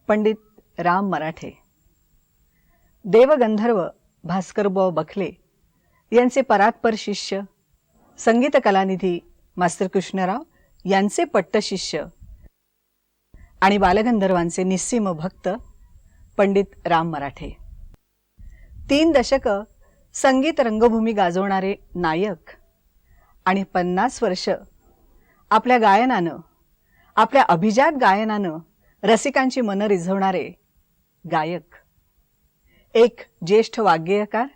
पंडित राम मराठे, देवगंधर्व भास्करबुवा बखले यांचे परात्पर शिष्य, संगीत कलानिधी मास्टर कृष्णराव यांचे पट्टशिष्य आणि बालगंधर्वांचे निस्सीम भक्त पंडित राम मराठे. 3 दशकं संगीत रंगभूमी गाजवणारे नायक आणि 50 वर्ष आपल्या गायनानं, आपल्या अभिजात गायनानं रसिकांची मनं रिझवणारे गायक, एक ज्येष्ठ वाग्गेयकार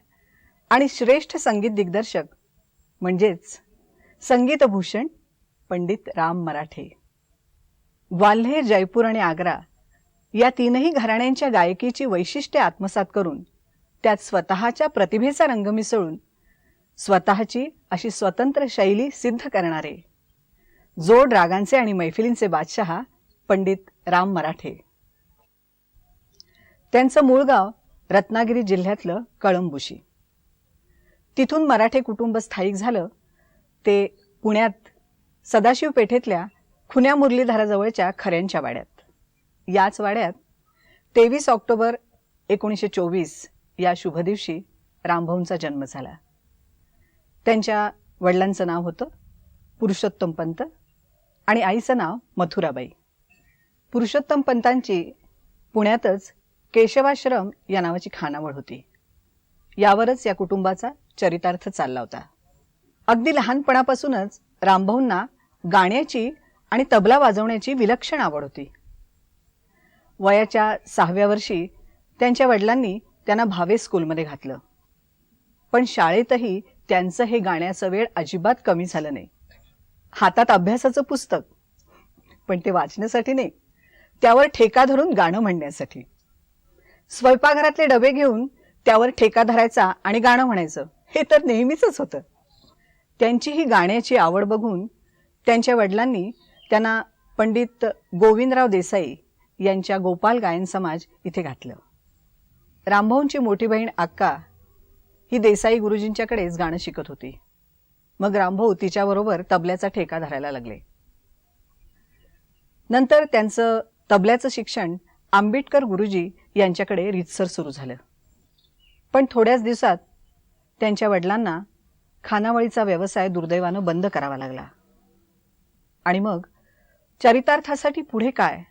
आणि श्रेष्ठ संगीत दिग्दर्शक म्हणजेच संगीतभूषण पंडित राम मराठे. ग्वाल्हेर, जयपूर आणि आग्रा या 3ही घराण्यांच्या गायकीची वैशिष्ट्ये आत्मसात करून त्यात स्वतःच्या प्रतिभेचा रंग मिसळून स्वतःची अशी स्वतंत्र शैली सिद्ध करणारे जोड रागांचे आणि मैफिलींचे बादशहा पंडित राम मराठे. त्यांचं मूळ गाव रत्नागिरी जिल्ह्यातलं कळंबुशी. तिथून मराठे कुटुंब स्थायिक झालं ते पुण्यात सदाशिव पेठेतल्या खुन्या मुरलीधराजवळच्या खऱ्यांच्या वाड्यात. याच वाड्यात 23 ऑक्टोबर 1924 या शुभ दिवशी रामभाऊंचा जन्म झाला. त्यांच्या वडिलांचं नाव होतं पुरुषोत्तम पंत आणि आईचं नाव मथुराबाई. पुरुषोत्तम पंतांची पुण्यातच केशवाश्रम या नावाची खानावळ होती. यावरच या कुटुंबाचा चरितार्थ चालला होता. अगदी लहानपणापासूनच रामभाऊंना गाण्याची आणि तबला वाजवण्याची विलक्षण आवड होती. वयाच्या 6व्या वर्षी त्यांच्या वडिलांनी त्यांना भावे स्कूलमध्ये घातलं. पण शाळेतही त्यांचं हे गाण्याचं वेळ अजिबात कमी झालं नाही. हातात अभ्यासाचं पुस्तक, पण ते वाचण्यासाठी नाही, त्यावर ठेका धरून गाणं म्हणण्यासाठी. स्वयंपाकघरातले डबे घेऊन त्यावर ठेका धरायचा आणि गाणं म्हणायचं, हे तर नेहमीच होतं. त्यांची ही गाण्याची आवड बघून त्यांच्या वडिलांनी त्यांना पंडित गोविंदराव देसाई यांच्या गोपाल गायन समाज इथे घातलं. रामभाऊंची मोठी बहीण अक्का ही देसाई गुरुजींच्याकडेच गाणं शिकत होती. मग रामभाऊ तिच्याबरोबर तबल्याचा ठेका धरायला लागले. नंतर त्यांचं तबल्याचं शिक्षण आंबेडकर गुरुजी यांच्याकडे रीतसर सुरू झालं. पण थोड्याच दिवसात त्यांच्या वडिलांना खानावळीचा व्यवसाय दुर्दैवानं बंद करावा लागला. आणि मग चरितार्थासाठी पुढे काय,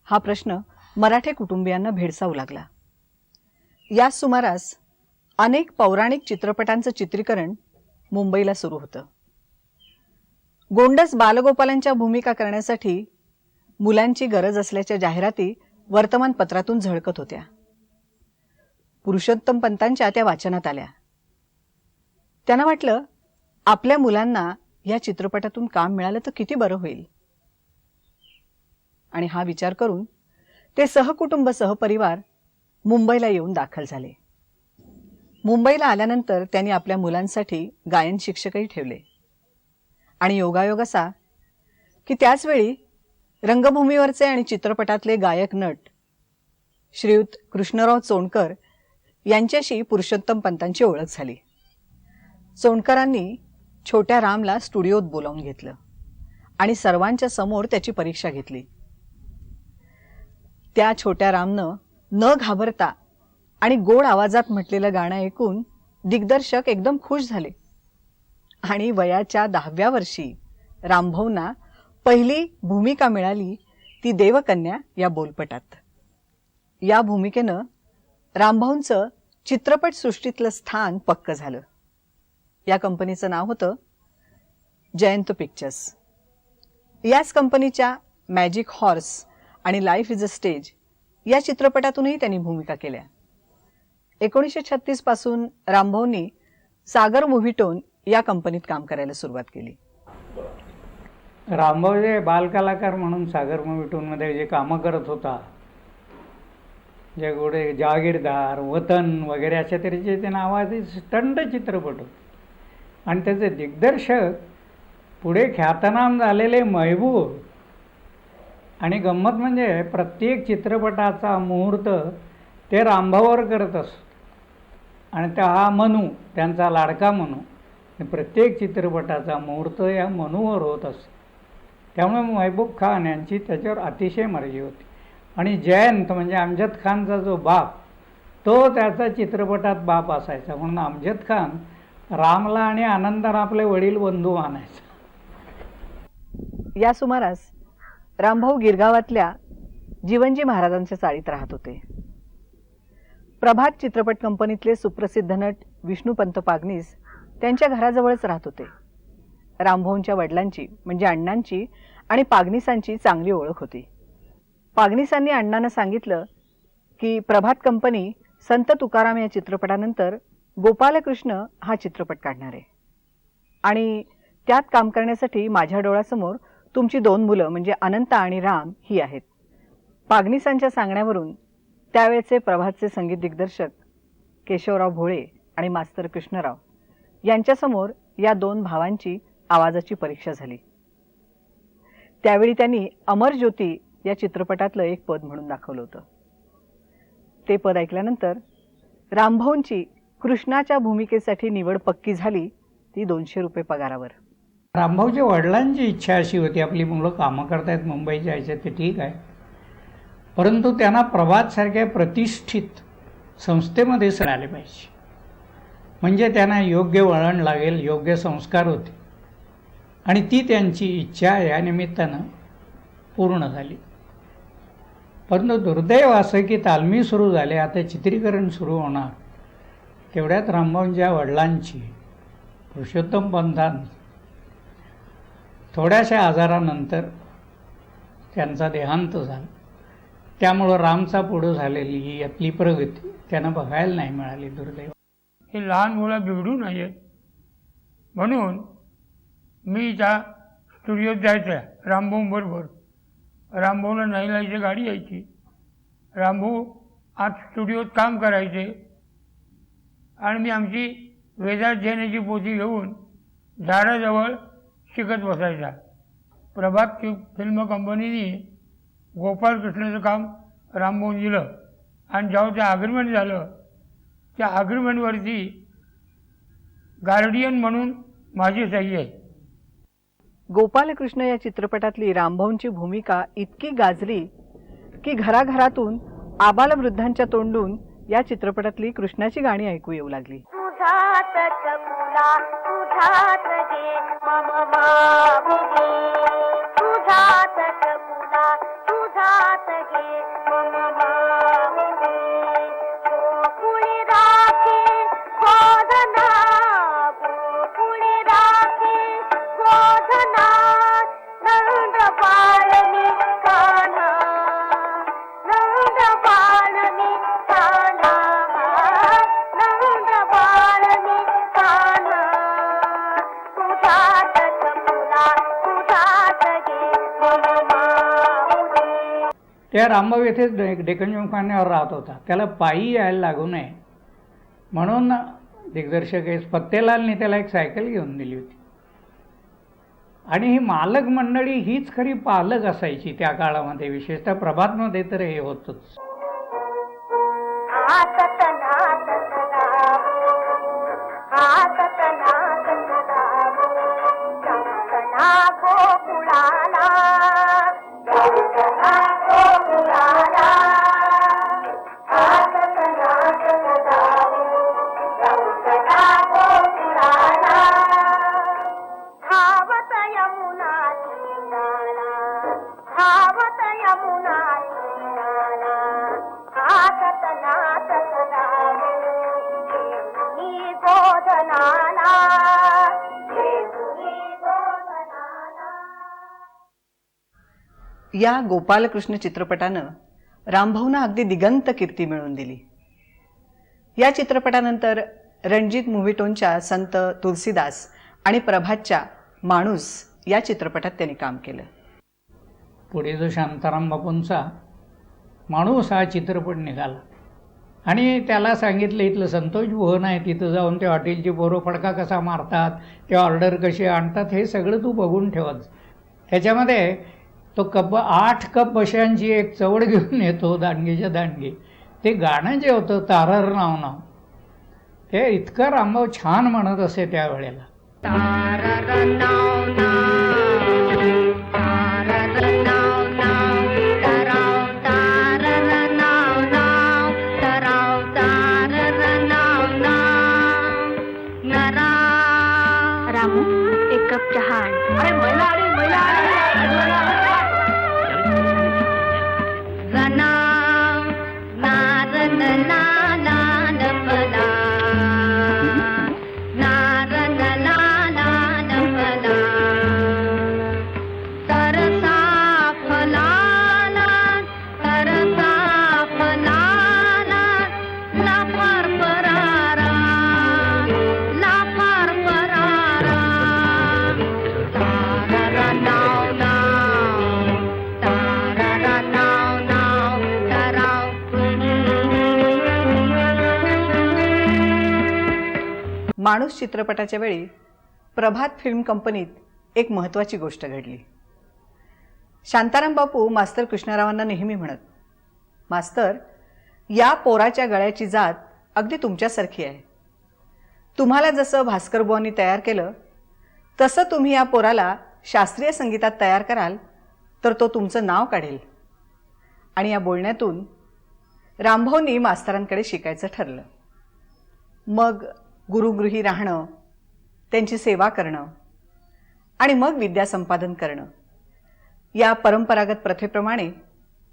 हा प्रश्न मराठे कुटुंबियांना भेडसावू लागला. या सुमारास अनेक पौराणिक चित्रपटांचं चित्रीकरण मुंबईला सुरू होतं. गोंडस बालगोपालांच्या भूमिका करण्यासाठी मुलांची गरज असल्याच्या जाहिराती वर्तमानपत्रातून झळकत होत्या. पुरुषोत्तम पंतांच्या त्या वाचनात आल्या. त्यांना वाटलं, आपल्या मुलांना या चित्रपटातून काम मिळालं तर किती बरं होईल. आणि हा विचार करून ते सहकुटुंब सहपरिवार मुंबईला येऊन दाखल झाले. मुंबईला आल्यानंतर त्यांनी आपल्या मुलांसाठी गायन शिक्षकही ठेवले. आणि योगायोग असा की त्याचवेळी रंगभूमीवरचे आणि चित्रपटातले गायक नट श्रीयुत कृष्णराव चोंडकर यांच्याशी पुरुषोत्तम पंतांची ओळख झाली. चोंडकरांनी छोट्या रामला स्टुडिओत बोलावून घेतलं आणि सर्वांच्या समोर त्याची परीक्षा घेतली. त्या छोट्या रामनं न घाबरता आणि गोड आवाजात म्हटलेलं गाणं ऐकून दिग्दर्शक एकदम खुश झाले. आणि वयाच्या 10व्या वर्षी रामभाऊंना पहिली भूमिका मिळाली, ती देवकन्या या बोलपटात. या भूमिकेनं रामभाऊंचं चित्रपटसृष्टीतलं स्थान पक्क झालं. या कंपनीचं नाव होतं जयंत पिक्चर्स. याच कंपनीच्या मॅजिक हॉर्स आणि लाईफ इज अ स्टेज या चित्रपटातूनही त्यांनी भूमिका केल्या. 1936 पासून रामभाऊंनी सागर मूव्हीटोन या कंपनीत काम करायला सुरुवात केली. रामभाऊ जे बालकलाकार म्हणून सागर मूव्हीटोनमध्ये जे कामं करत होता, जे गोडे जागीरदार, वतन वगैरे अशा तऱ्हेचे ते नावाचे स्टंट चित्रपट होते. आणि त्याचे दिग्दर्शक पुढे ख्यातनाम झालेले महबूब. आणि गंमत म्हणजे प्रत्येक चित्रपटाचा मुहूर्त ते रामभाऊवर करत असत. आणि त्या हा मनू, त्यांचा लाडका मनू, प्रत्येक चित्रपटाचा मुहूर्त या मनूवर होत असतो. त्यामुळे महबूब खान यांची त्याच्यावर अतिशय मर्जी होती. आणि जयंत म्हणजे अमजद खानचा जो बाप, तो त्याचा चित्रपटात बाप असायचा. म्हणून अमजद खान रामला आणि आनंदाला आपले वडील बंधू मानायचा. या सुमारास रामभाऊ गिरगावातल्या जीवनजी महाराजांच्या चाळीत राहत होते. प्रभात चित्रपट कंपनीतले सुप्रसिद्ध नट विष्णुपंत पागनीस त्यांच्या घराजवळच राहत होते. रामभाऊंच्या वडिलांची म्हणजे अण्णांची आणि पागनीसांची चांगली ओळख होती. पागनीसांनी अण्णांना सांगितलं की प्रभात कंपनी संत तुकाराम या चित्रपटानंतर गोपालकृष्ण हा चित्रपट काढणार आहे आणि त्यात काम करण्यासाठी माझ्या डोळ्यासमोर तुमची 2 मुलं म्हणजे अनंता आणि राम ही आहेत. पागनीसांच्या सांगण्यावरून त्यावेळचे प्रभातचे संगीत दिग्दर्शक केशवराव भोळे आणि मास्तर कृष्णराव यांच्यासमोर या 2 भावांची आवाजाची परीक्षा झाली. त्यावेळी त्यांनी अमर ज्योती या चित्रपटातलं एक पद म्हणून दाखवलं होतं. ते पद ऐकल्यानंतर रामभाऊंची कृष्णाच्या भूमिकेसाठी निवड पक्की झाली, ती 200 रुपये पगारावर. रामभाऊच्या वडिलांची इच्छा अशी होती, आपली मुलं कामं करतायत मुंबईत जायचं ते ठीक आहे, परंतु त्यांना प्रभातसारख्या प्रतिष्ठित संस्थेमध्ये आले पाहिजे, म्हणजे त्यांना योग्य वळण लागेल, योग्य संस्कार होते. आणि ती त्यांची इच्छा या निमित्तानं पूर्ण झाली. परंतु दुर्दैव असं की तालमी सुरू झाले, आता चित्रीकरण सुरू होणार, तेवढ्यात रामभाऊंच्या वडिलांची पुरुषोत्तम पंतान थोड्याशा आजारानंतर त्यांचा देहांत झाला. त्यामुळं रामचा पुढं झालेली ही यातली प्रगती त्यांना बघायला नाही मिळाली, दुर्दैव. हे लहान मुलं बिघडू नयेत म्हणून मी त्या स्टुडिओत जायचं रामभाऊंबरोबर. रामभाऊला नाईलाची गाडी यायची, रामभाऊ आज स्टुडिओत काम करायचे आणि मी आमची वेदांत जैनाची पोथी घेऊन झाडाजवळ शिकत बसायचा. प्रभात फिल्म कंपनीने गोपालकृष्णाचं काम रामभाऊन दिलं आणि जेव्हा ते अग्रीमेंट झालं, त्या अग्रीमेंटवरती गार्डियन म्हणून माझी सही आहे. गोपालकृष्ण या चित्रपटातली रामभाऊंची भूमिका इतकी गाजली की घराघरातून आबालवृद्धांच्या तोंडून या चित्रपटातली कृष्णाची गाणी ऐकू येऊ लागली. त्या रामभाऊ येथेच डेक्कन जिमखान्यावर राहत होता. त्याला पायी यायला लागू नये म्हणून दिग्दर्शक फत्तेलालने त्याला एक सायकल घेऊन दिली होती. आणि ही मालक मंडळी हीच खरी पालक असायची त्या काळामध्ये, विशेषतः प्रभातमध्ये तर हे होतच. या गोपालकृष्ण चित्रपटानं रामभाऊंना अगदी दिगंत कीर्ती मिळवून दिली. या चित्रपटानंतर रणजित मूव्हीटोनच्या संत तुलसीदास आणि प्रभातच्या माणूस या चित्रपटात त्यांनी काम केलं. पुढे जो शांताराम बापूंचा माणूस हा चित्रपट निघाला आणि त्याला सांगितलं इथलं संतोष भवन आहे, तिथं जाऊन ते हॉटेलची पोरं फडका कसा मारतात, ते ऑर्डर कशी आणतात, हे सगळं तू बघून ठेवत. त्याच्यामध्ये तो 8 कप बशांची एक चवड घेऊन येतो, दांडगेच्या दांडगे. ते गाणं जे होतं तारर नाव नाव, ते इतकं रामभाऊ छान म्हणत असे त्यावेळेला. तारर नाव नाव, तारर नाव नाव, ताराव तार रामू एक कप चहा आण. जना नारन लाला लपला नारन लाला लपला तरसा फलाला लाफार परारा लाफार परारा तारारा नाव नाव तारारा नाव नाव ताराव. माणूस चित्रपटाच्या वेळी प्रभात फिल्म कंपनीत एक महत्त्वाची गोष्ट घडली. शांताराम बापू मास्तर कृष्णरावांना नेहमी म्हणत, मास्तर, या पोराच्या गळ्याची जात अगदी तुमच्यासारखी आहे. तुम्हाला जसं भास्कर बुवांनी तयार केलं तसं तुम्ही या पोराला शास्त्रीय संगीतात तयार कराल तर तो तुमचं नाव काढेल. आणि या बोलण्यातून रामभाऊंनी मास्तरांकडे शिकायचं ठरलं. मग गुरुगृही राहणं, त्यांची सेवा करणं आणि मग विद्या संपादन करणं, या परंपरागत प्रथेप्रमाणे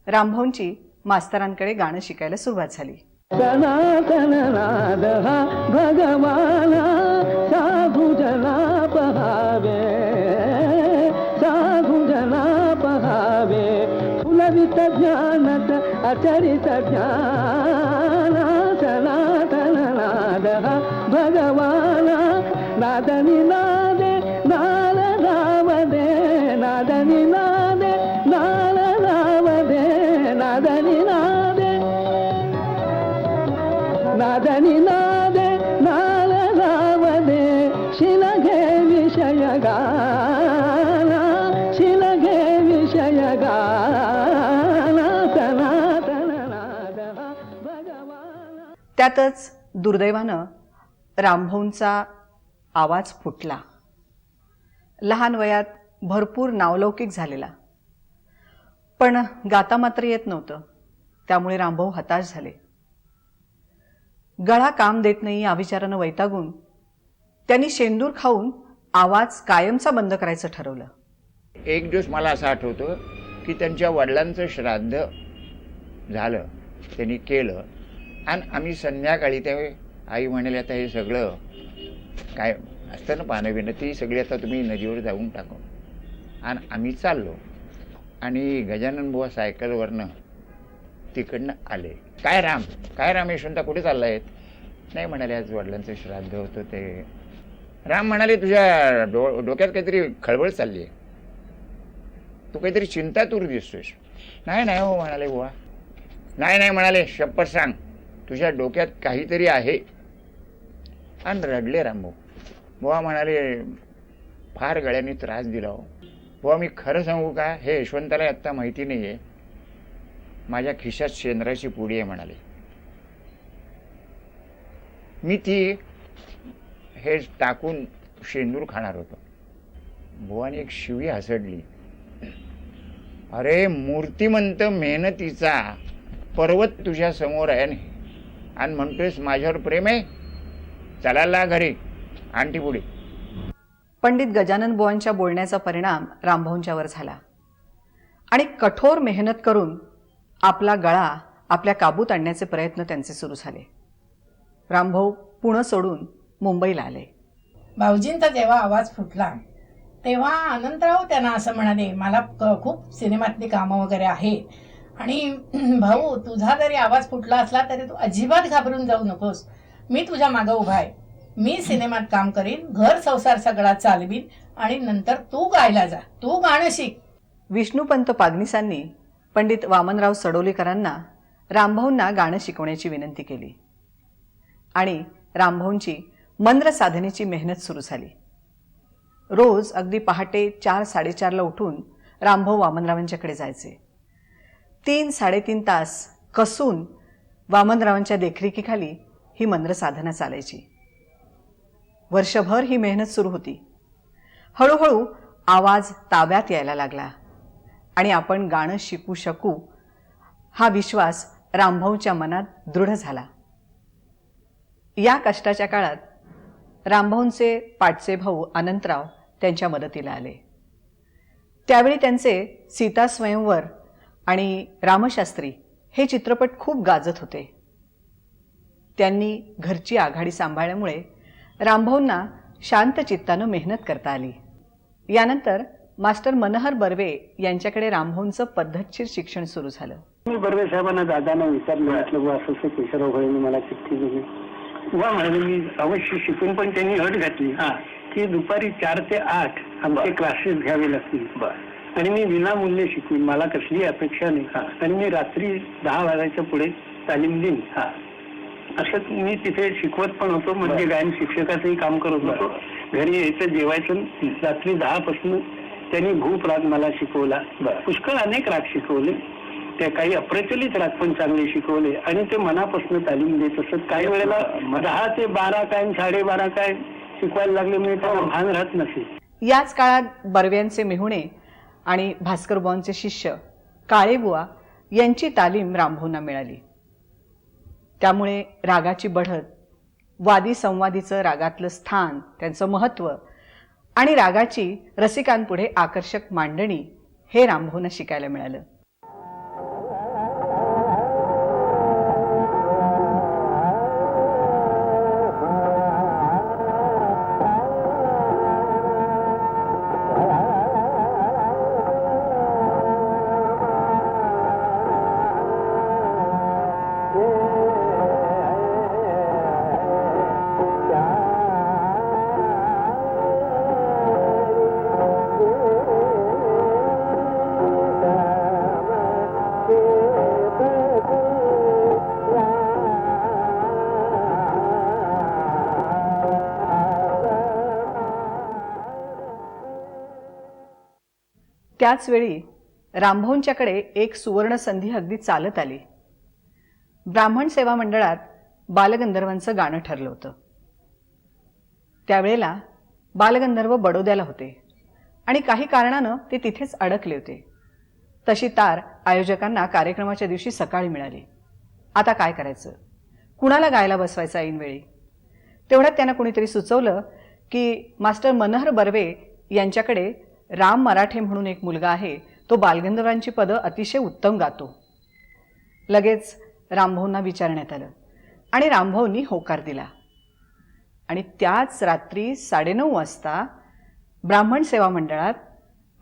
रामभाऊंची मास्तरांकडे गाणं शिकायला सुरुवात झाली. सनातन नाद हा भगवाना साधू जना पहावे, साधू जना पहावे, फुलवित ज्ञानत अचरित ज्ञान. सनातन नाद हा भगवाना नादनी नादे नाल नावदे, नादनी नादे नाल नावदे, नादनी नादे नादनी नादे नाल नावदे, शिलघे विषय गाना, शिलघे विषय गाना. सनातन नाद हा भगवाना. त्यातच दुर्दैवानं रामभाऊंचा आवाज फुटला. लहान वयात भरपूर नावलौकिक झालेला, पण गाता मात्र येत नव्हतं. त्यामुळे रामभाऊ हताश झाले. गळा काम देत नाही या विचारानं वैतागून त्यांनी शेंदूर खाऊन आवाज कायमचा बंद करायचं ठरवलं. एक दिवस मला असं आठवतं की त्यांच्या वडिलांचं श्राद्ध झालं, त्यांनी केलं आणि आम्ही संध्याकाळी ते आई म्हणाले, आता हे सगळं काय असतं ना पानं बिणं, ती सगळी आता तुम्ही नदीवर जाऊन टाकू. आणि आम्ही चाललो आणि गजानन बुवा सायकलवरनं तिकडनं आले. काय राम यशवंता कुठे चालला आहेत? नाही म्हणाले, आज वडिलांचं श्राद्ध होतं ते. राम म्हणाले, तुझ्या डोक्यात काहीतरी खळबळ चालली आहे, तू काहीतरी चिंतातूर दिसतोयस. नाही हो म्हणाले बुवा. नाही म्हणाले, शपथ सांग तुझ्या डोक्यात काहीतरी आहे. आणि रडले रामभाऊ. बुवा म्हणाले, फार गळ्याने त्रास दिला हो बुवा. मी खरं सांगू का, हे यशवंताला आत्ता माहिती नाही आहे, माझ्या खिशात शेंद्राची पुडी आहे म्हणाले. मी ती हे टाकून शेंदूर खाणार होतो. बुवाने एक शिवी हसडली. अरे मूर्तिमंत मेहनतीचा पर्वत तुझ्या समोर आहे आणि म्हणतोयस माझ्यावर प्रेम आहे? चला घरी, आणती पुढे. पंडित गजानन बुवांच्या बोलण्याचा परिणाम रामभाऊंच्यावर झाला आणि कठोर मेहनत करून आपला गळा आपल्या काबूत आणण्याचे प्रयत्न त्यांचे सुरू झाले. रामभाऊ पुणे सोडून मुंबईला आले. भाऊजींचा जेव्हा आवाज फुटला तेव्हा अनंतराव त्यांना असं म्हणाले, मला खूप सिनेमातली कामं वगैरे आहेत आणि भाऊ तुझा जरी आवाज फुटला असला तरी तू अजिबात घाबरून जाऊ नकोस, मी तुझ्या मागं उभा आहे, मी सिनेमात काम करीन, घर संसार सगळा चालवीन आणि नंतर तू गायला जा, तू गाणं शिक. विष्णुपंत पागनीसांनी पंडित वामनराव सडोलीकरांना रामभाऊंना गाणं शिकवण्याची विनंती केली आणि रामभाऊंची मंद्र साधनेची मेहनत सुरू झाली. रोज अगदी पहाटे 4-4:30 उठून रामभाऊ वामनरावांच्याकडे जायचे. 3-3.5 तास कसून वामनरावांच्या देखरेखीखाली ही मंद्र साधना चालायची. वर्षभर ही मेहनत सुरू होती. हळूहळू आवाज ताब्यात यायला लागला आणि आपण गाणं शिकू शकू हा विश्वास रामभाऊच्या मनात दृढ झाला. या कष्टाच्या काळात रामभाऊंचे पाठचे भाऊ अनंतराव त्यांच्या मदतीला आले. त्यावेळी त्यांचे सीता स्वयंवर आणि रामशास्त्री हे चित्रपट खूप गाजत होते. त्यांनी घरची आघाडी सांभाळल्यामुळे रामभाऊंना शांत चित्तानं मेहनत करता आली. यानंतर मास्टर मनोहर बर्वे यांच्याकडे रामभाऊंचं पद्धतशीर शिक्षण सुरू झालं. मी बर्वे साहेबांना दादांना विचारलं, म्हटलं बुवा असं असं केशवराव भोळेंनी मला चिठ्ठी दिली. बुवा म्हणाले मी अवश्य शिकून, पण त्यांनी अट घातली की दुपारी 4 ते 8 आमचे क्लासेस घ्यावे लागतील आणि मी विनामूल्य शिकवीन, मला कसली अपेक्षा नाही आणि मी रात्री 10 वाजायच्या पुढे तालीम देईन. असं मी तिथे शिकवत पण होतो, म्हणजे गायन शिक्षकाचंही काम करत होतो. घरी यायचं, जेवायचं. रात्री 10 पासून त्यांनी भूप राग मला शिकवला. पुष्कळ अनेक राग शिकवले, ते काही अप्रचलित राग पण चांगले शिकवले आणि ते मनापासून तालीम देत असत. काही वेळेला 10 ते 12 काय 12:30 काय शिकवायला लागले, म्हणजे त्याला भान राहत नसे. याच काळात बर्व्यांचे मेहुणे आणि भास्करबुवांचे शिष्य काळेबुवा यांची तालीम रामभाऊंना मिळाली. त्यामुळे रागाची बढत, वादी संवादीचं रागातलं स्थान, त्यांचं महत्त्व आणि रागाची रसिकांपुढे आकर्षक मांडणी हे रामभाऊंना शिकायला मिळालं. त्याचवेळी रामभाऊंच्याकडे एक सुवर्ण संधी अगदी चालत आली. ब्राह्मण सेवा मंडळात बालगंधर्वांचं गाणं ठरलं होतं. त्यावेळेला बालगंधर्व बडोद्याला होते आणि काही कारणानं ते तिथेच अडकले होते. तशी तार आयोजकांना कार्यक्रमाच्या दिवशी सकाळी मिळाली. आता काय करायचं, कुणाला गायला बसवायचं ऐनवेळी? तेवढ्यात त्यांना कुणीतरी सुचवलं की मास्टर मनोहर बर्वे यांच्याकडे राम मराठे म्हणून एक मुलगा आहे, तो बालगंधर्वांची पदं अतिशय उत्तम गातो. लगेच रामभाऊंना विचारण्यात आलं आणि रामभाऊंनी होकार दिला. आणि त्याच रात्री 9:30 वाजता ब्राह्मण सेवा मंडळात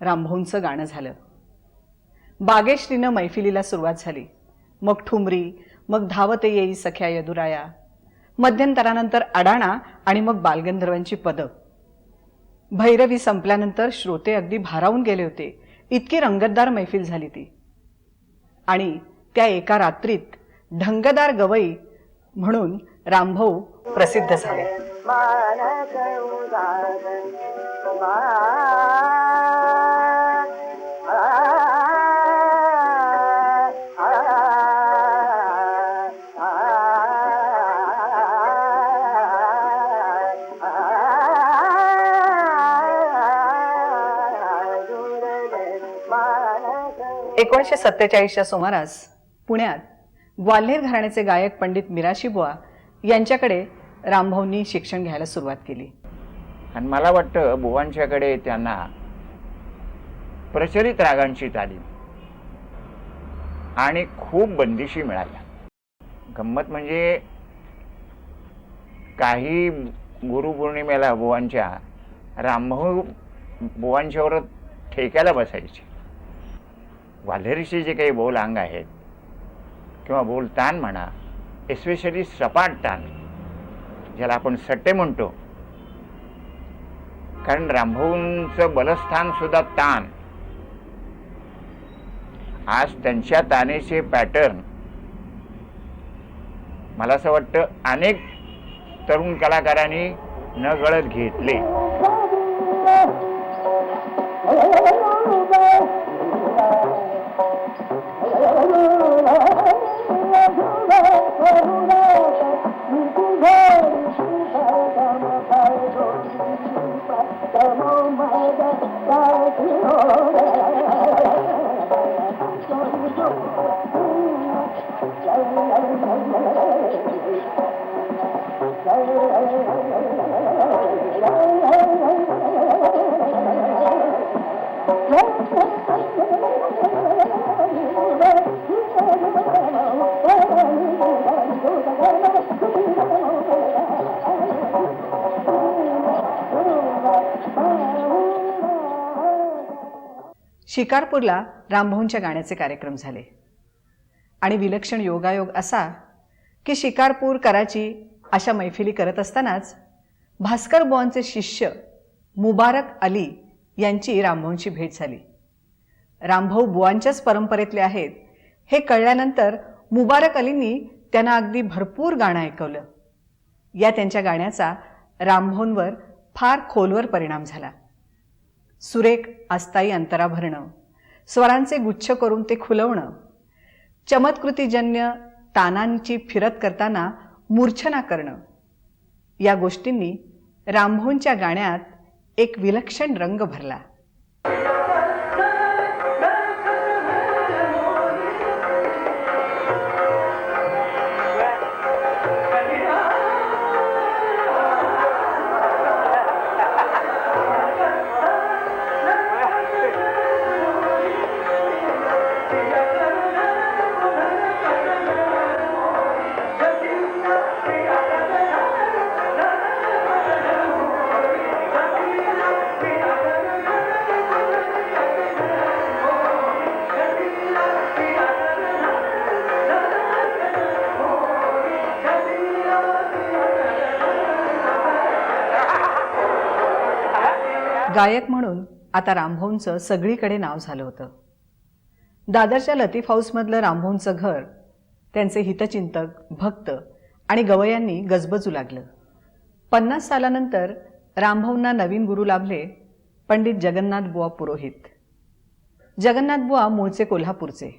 रामभाऊंचं गाणं झालं. बागेश्रीनं मैफिलीला सुरुवात झाली. मग ठुमरी, मग धावत येई सख्या यदुराया, मध्यंतरानंतर अडाणा आणि मग बालगंधर्वांची पदं. भैरवी संपल्यानंतर श्रोते अगदी भारावून गेले होते. इतकी रंगतदार मैफिल झाली ती. आणि त्या एका रात्रीत ढंगदार गवई म्हणून रामभाऊ प्रसिद्ध झाले. एकोणीसशे 47च्या सुमारास पुण्यात ग्वाल्हेर घराण्याचे गायक पंडित मिराशीबुवा यांच्याकडे रामभाऊंनी शिक्षण घ्यायला सुरुवात केली. आणि मला वाटतं बुवांच्याकडे त्यांना प्रचलित रागांची तालीम आणि खूप बंदिशी मिळाल्या. गंमत म्हणजे काही गुरुपौर्णिमेला बुवांच्या रामभाऊ बुवांच्यावर ठेक्याला बसायचे. ग्वाल्हेरीचे जे काही बोल अंग आहेत किंवा बोल तान म्हणा, एस्पेशली सपाट तान, ज्याला आपण सट्टे म्हणतो, कारण रामभाऊंचं बलस्थान सुद्धा तान. आज त्यांच्या तानेचे पॅटर्न मला असं वाटतं अनेक तरुण कलाकारांनी न गळत घेतले. शिकारपूरला रामभाऊंच्या गाण्याचे कार्यक्रम झाले आणि विलक्षण योगायोग असा की शिकारपूर, कराची अशा मैफिली करत असतानाच भास्कर बुवांचे शिष्य मुबारक अली यांची रामभाऊंची भेट झाली. रामभाऊ बुवांच्याच परंपरेतले आहेत हे कळल्यानंतर मुबारक अलींनी त्यांना अगदी भरपूर गाणं ऐकवलं. या त्यांच्या गाण्याचा रामभाऊंवर फार खोलवर परिणाम झाला. सुरेख अस्थायी अंतरा भरणं, स्वरांचे गुच्छ करून ते खुलवणं, चमत्कृतीजन्य तानांची फिरत करताना मूर्छना करणं, या गोष्टींनी रामभाऊंच्या गाण्यात एक विलक्षण रंग भरला. गायक म्हणून आता रामभाऊंचं सगळीकडे नाव झालं होतं. दादरच्या लतीफ हाऊसमधलं रामभाऊंचं घर त्यांचे हितचिंतक, भक्त आणि गवयांनी गजबजू लागलं. 50 सालानंतर रामभाऊंना नवीन गुरु लाभले पंडित जगन्नाथ बुवा पुरोहित. जगन्नाथ बुवा मूळचे कोल्हापूरचे,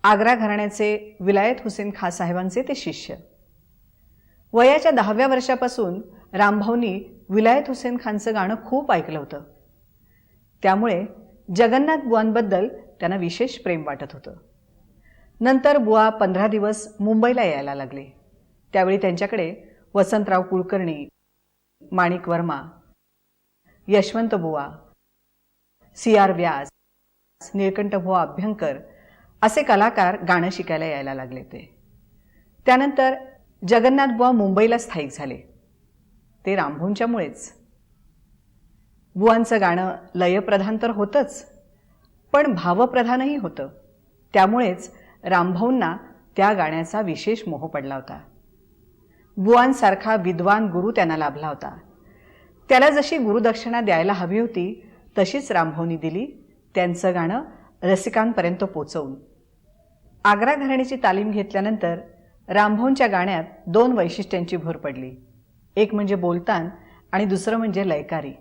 आग्रा घराण्याचे विलायत हुसेन खाँ साहेबांचे ते शिष्य. वयाच्या 10व्या वर्षापासून रामभाऊंनी विलायत हुसेन खानचं गाणं खूप ऐकलं होतं. त्यामुळे जगन्नाथ बुवांबद्दल त्यांना विशेष प्रेम वाटत होतं. नंतर बुवा 15 दिवस मुंबईला यायला लागले. त्यावेळी त्यांच्याकडे वसंतराव कुलकर्णी, माणिक वर्मा, यशवंत बुवा, CR व्यास, निळकंठ बुवा अभ्यंकर असे कलाकार गाणं शिकायला यायला लागले होते. त्यानंतर जगन्नाथ बुवा मुंबईला स्थायिक झाले. ते रामभाऊंच्यामुळेच. बुवांचं गाणं लयप्रधान तर होतंच, पण भावप्रधानही होतं. त्यामुळेच रामभाऊंना त्या गाण्याचा विशेष मोह पडला होता. बुवांसारखा विद्वान गुरु त्यांना लाभला होता. त्याला जशी गुरुदक्षिणा द्यायला हवी होती तशीच रामभाऊंनी दिली, त्यांचं गाणं रसिकांपर्यंत पोचवून. आग्रा घराण्याची तालीम घेतल्यानंतर रामभाऊंच्या गाण्यात 2 वैशिष्ट्यांची भर पडली. एक म्हणजे बोलतान आणि दुसरं म्हणजे लयकारी.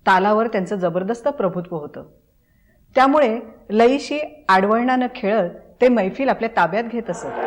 तालावर त्यांचं जबरदस्त प्रभुत्व होतं. त्यामुळे लयीशी आडवळणानं खेळत ते मैफिल आपल्या ताब्यात घेत असत.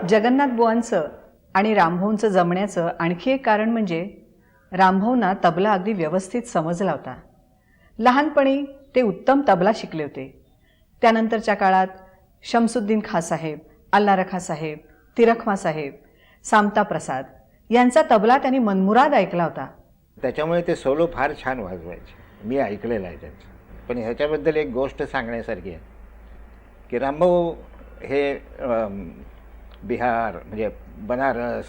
जगन्नाथ बुवांचं आणि रामभाऊंचं जमण्याचं आणखी एक कारण म्हणजे रामभाऊंना तबला अगदी व्यवस्थित समजला होता. लहानपणी ते उत्तम तबला शिकले होते. त्यानंतरच्या काळात शमसुद्दीन खाँ साहेब, अल्लारखा साहेब, तिरखमा साहेब, सामता प्रसाद यांचा तबला त्यांनी मनमुराद ऐकला होता. त्याच्यामुळे ते सोलो फार छान वाजवायचे. मी ऐकलेलं आहे त्यांचं. पण ह्याच्याबद्दल एक गोष्ट सांगण्यासारखी आहे की रामभाऊ हे बिहार म्हणजे बनारस,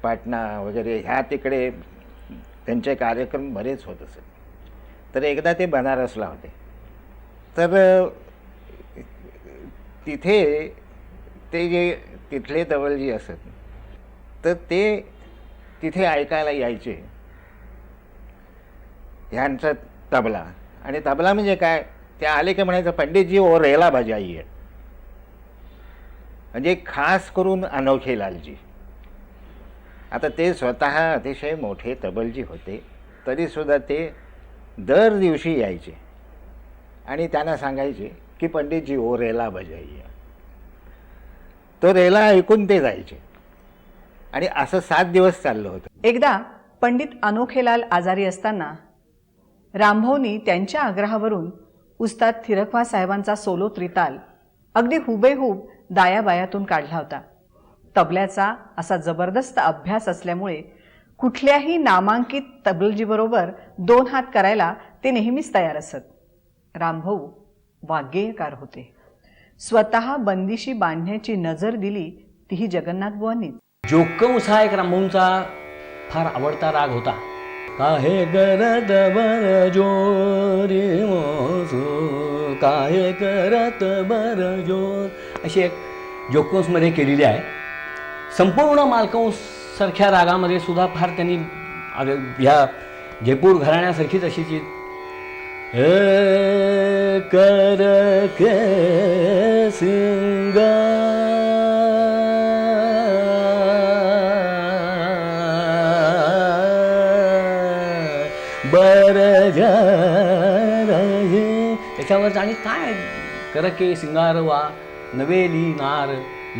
पाटणा वगैरे ह्या तिकडे त्यांचे कार्यक्रम बरेच होत असत. तर एकदा ते बनारसला होते. तर तिथे ते जे तिथले तबलजी असत तर ते तिथे ऐकायला यायचे ह्यांचा तबला. आणि तबला म्हणजे काय, ते आले की म्हणायचं पंडितजी ओ रेला बजाइये, म्हणजे खास करून अनोखे लालजी. आता ते स्वतः अतिशय मोठे तबलजी होते तरीसुद्धा ते दर दिवशी यायचे आणि त्यांना सांगायचे की पंडितजी ओ रेला बजाइये. तो रेला ऐकून ते जायचे आणि असं 7 दिवस चाललं होतं. एकदा पंडित अनोखेलाल आजारी असताना रामभाऊनी त्यांच्या आग्रहावरून उस्ताद थिरकवा साहेबांचा सोलो त्रिताल अगदी हुबेहूब दायाबायातून काढला होता. तबल्याचा असा जबरदस्त अभ्यास असल्यामुळे कुठल्याही नामांकित तबलजीबरोबर 2 हात करायला ते नेहमीच तयार असत. रामभाऊ वाग्गेयकार होते. स्वतः बंदिशी बांधण्याची नजर दिली तीही जगन्नाथ बुवांनी. जोक्कंस हा एक रामभाऊंचा फार आवडता राग होता. काहे करत बर जोरी मोसू, काहे करत बर जोर, अशी एक जोक्कंसमध्ये केलेली आहे. संपूर्ण मालकंस सारख्या रागामध्ये सुद्धा फार त्यांनी ह्या जयपूर घराण्यासारखीच अशी जी कर के सिंगा बर त्याच्यावर आणि काय कर के सिंगार वा नवेली नार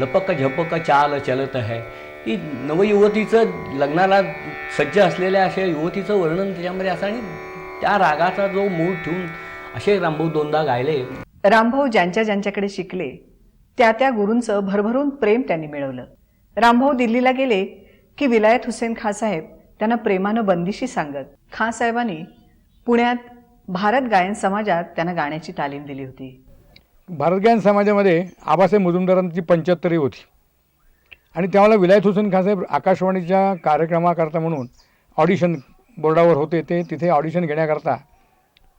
लपक झपक चाल चलत है. की नवयुवतीचं लग्नाला सज्ज असलेल्या अशा युवतीचं वर्णन त्याच्यामध्ये असं आणि त्या रागाचा जो मूळ ठेवून असे रामभाऊ 2दा गायले. रामभाऊ ज्यांच्याकडे शिकले त्या गुरूंचं भरभरून प्रेम त्यांनी मिळवलं. रामभाऊ दिल्लीला गेले की विलायत हुसेन खाँसाहेब त्यांना प्रेमानं बंदिशी सांगत. खाँसाहेबांनी पुण्यात भारत गायन समाजात त्यांना गाण्याची तालीम दिली होती. भारत गायन समाजामध्ये आबासाहेब मुजुमदारांची 75वी होती आणि त्यावेळेला विलायत हुसेन खाँसाहेब आकाशवाणीच्या कार्यक्रमाकरता म्हणून ऑडिशन बोर्डावर होते. ते तिथे ऑडिशन घेण्याकरता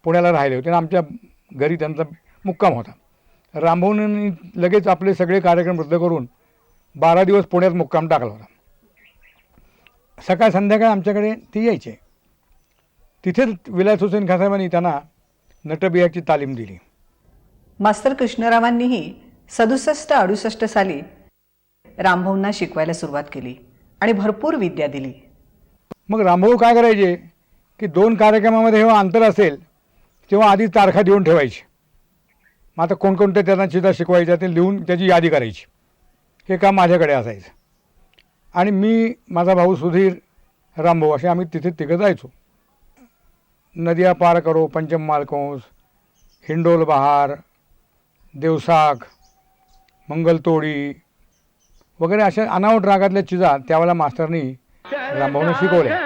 पुण्याला राहिले होते आणि आमच्या घरी त्यांचा मुक्काम होता. रामभाऊंनी लगेच आपले सगळे कार्यक्रम रद्द करून 12 दिवस पुण्यात मुक्काम टाकला होता. सकाळ संध्याकाळ आमच्याकडे ते यायचे. तिथेच विलायत हुसेन खाँसाहेबांनी त्यांना नटबियाची तालीम दिली. मास्तर कृष्णरावांनीही 67-68 साली रामभाऊंना शिकवायला सुरुवात केली आणि भरपूर विद्या दिली. मग रामभाऊ काय करायचे की 2 कार्यक्रमामध्ये जेव्हा अंतर असेल तेव्हा आधी तारखा देऊन ठेवायची. मग आता कोणकोणत्या त्यांना चिता शिकवायच्या ते लिहून त्याची यादी करायची. हे काम माझ्याकडे असायचं आणि मी, माझा भाऊ सुधीर, रामभाऊ असे आम्ही तिथे तिघं जायचो. नदिया पार करो, पंचम मालकंस, हिंडोल बहार, देवसाग, मंगलतोडी वगैरे अशा अनावट रागातल्या चिजा त्यावेळेला मास्तरनी रामभाऊने शिकवल्या.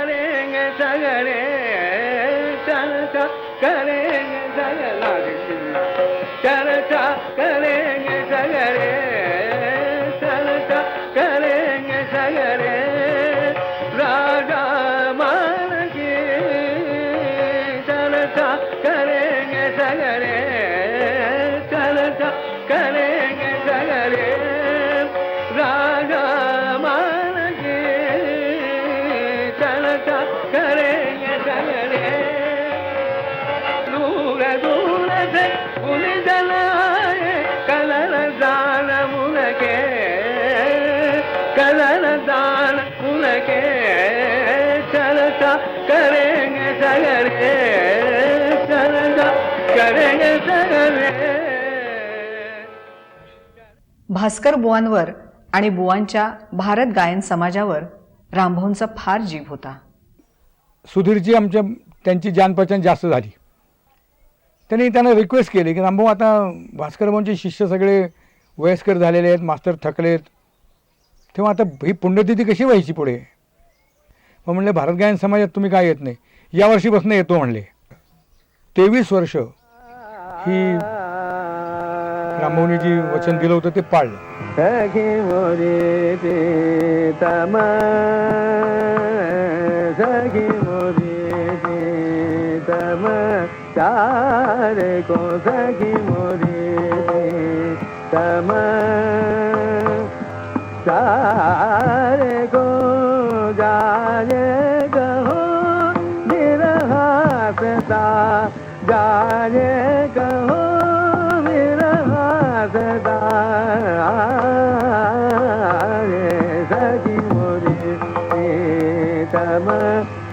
भास्कर बुवांवर आणि बुवांच्या भारत गायन समाजावर रामभाऊंचा फार जीव होता. सुधीरची त्यांची जानपहचान जास्त झाली. त्यांना रिक्वेस्ट केली की रामभाऊ आता भास्करभाऊंचे शिष्य सगळे वयस्कर झालेले आहेत, मास्तर थकलेत, तेव्हा आता ही पुण्यतिथी कशी व्हायची पुढे. मग म्हणले भारत गायन समाजात तुम्ही काय येत नाही, यावर्षीपासून येतो म्हणले. 23 वर्ष ही रामभाऊनी जी वचन दिलं होतं ते पाळलं. सखी मोरी प्रीतम सखी मोरी प्रीतम चारे को सखी मोरी प्रीतम चारे को जाने कहो निरहासता जाने कहो निरहासता सखी मोरी प्रीतम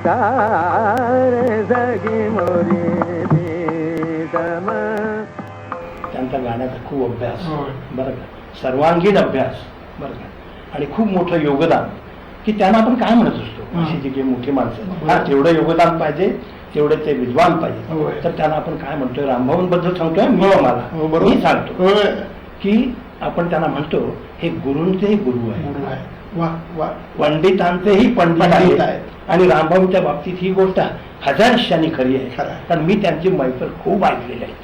तारे सखी मोरी प्रीतम. त्यांचा गाण्याचा खूप अभ्यास बरं का, सर्वांगीण अभ्यास बरं का, आणि खूप मोठं योगदान की त्यांना आपण काय म्हणत असतो अशी जी काही मोठी माणसं हा तेवढं योगदान पाहिजे, तेवढे ते विद्वान पाहिजे. तर त्यांना आपण काय म्हणतोय, रामभाऊंबद्दल सांगतोय मी सांगतो की आपण त्यांना म्हणतो हे गुरूंचे गुरु आहे, पंडितांचेही पंडित आहेत. आणि रामभाऊंच्या बाबतीत ही गोष्ट हजारशांनी खरी आहे, कारण मी त्यांची मैफल खूप ऐकलेली आहे.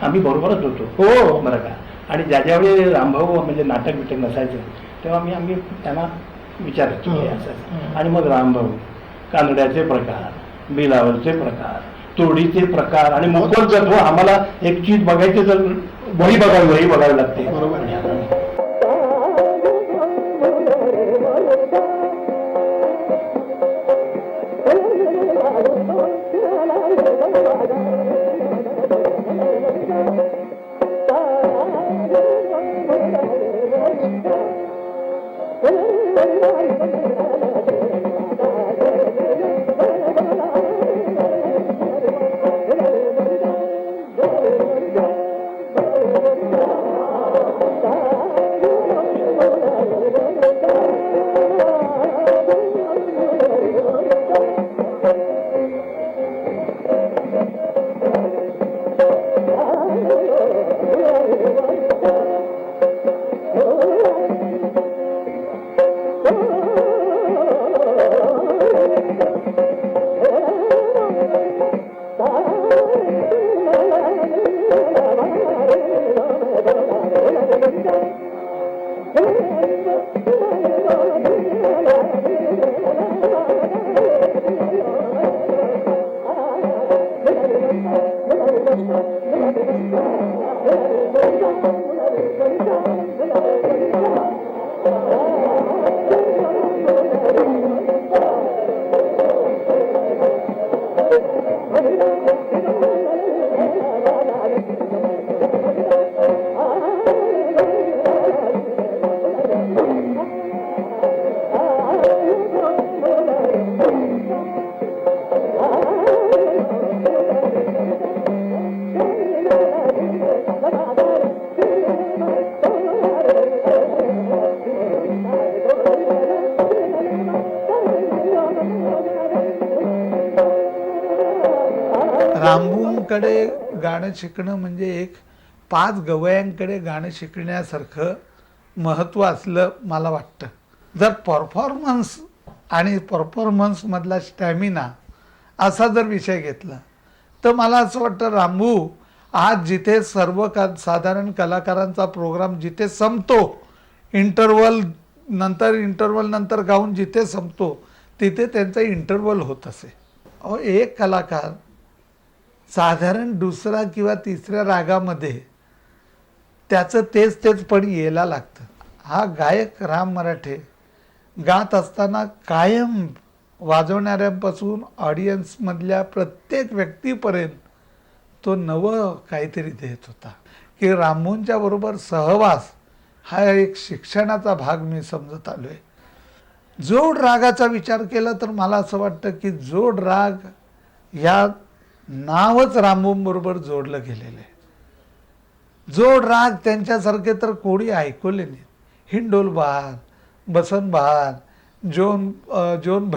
आम्ही बरोबरच होतो हो बरं का. आणि ज्यावेळी रामभाऊ म्हणजे नाटक बिटक नसायचं तेव्हा आम्ही त्यांना विचारायचो असं. आणि मग रामभाऊ कानड्याचे प्रकार, बिलावलचे प्रकार, तोडीचे प्रकार आणि मुकोल तत्व आम्हाला एक चीज बघायचे तर वही बघावी लागते. रामभाऊंकडे गाणं शिकणं म्हणजे एक 5 गवयांकडे गाणं शिकण्यासारखं महत्त्व असलं मला वाटतं. जर परफॉर्मन्स आणि परफॉर्मन्समधला स्टॅमिना असा जर विषय घेतला तर मला असं वाटतं रामभाऊ आज जिथे सर्व साधारण कलाकारांचा प्रोग्राम जिथे संपतो, इंटरवल नंतर गाऊन जिथे संपतो तिथे त्यांचा इंटरवल होत असे. अहो एक कलाकार साधारण दुसरा किंवा तिसऱ्या रागामध्ये त्याचं तेच पण यायला लागतं. हा गायक राम मराठे गात असताना कायम वाजवणाऱ्यांपासून ऑडियन्समधल्या प्रत्येक व्यक्तीपर्यंत तो नवं काहीतरी देत होता. की रामभाऊंच्या बरोबर सहवास हा एक शिक्षणाचा भाग मी समजत आलो आहे. जोड रागाचा विचार केला तर मला असं वाटतं की जोड राग या नावच रामभाऊंबरोबर जोडलं गेलेलं आहे. जोड राग त्यांच्यासारखे तर कोणी ऐकवले नाही. हिंडोल बहार, बसन बहार, जोन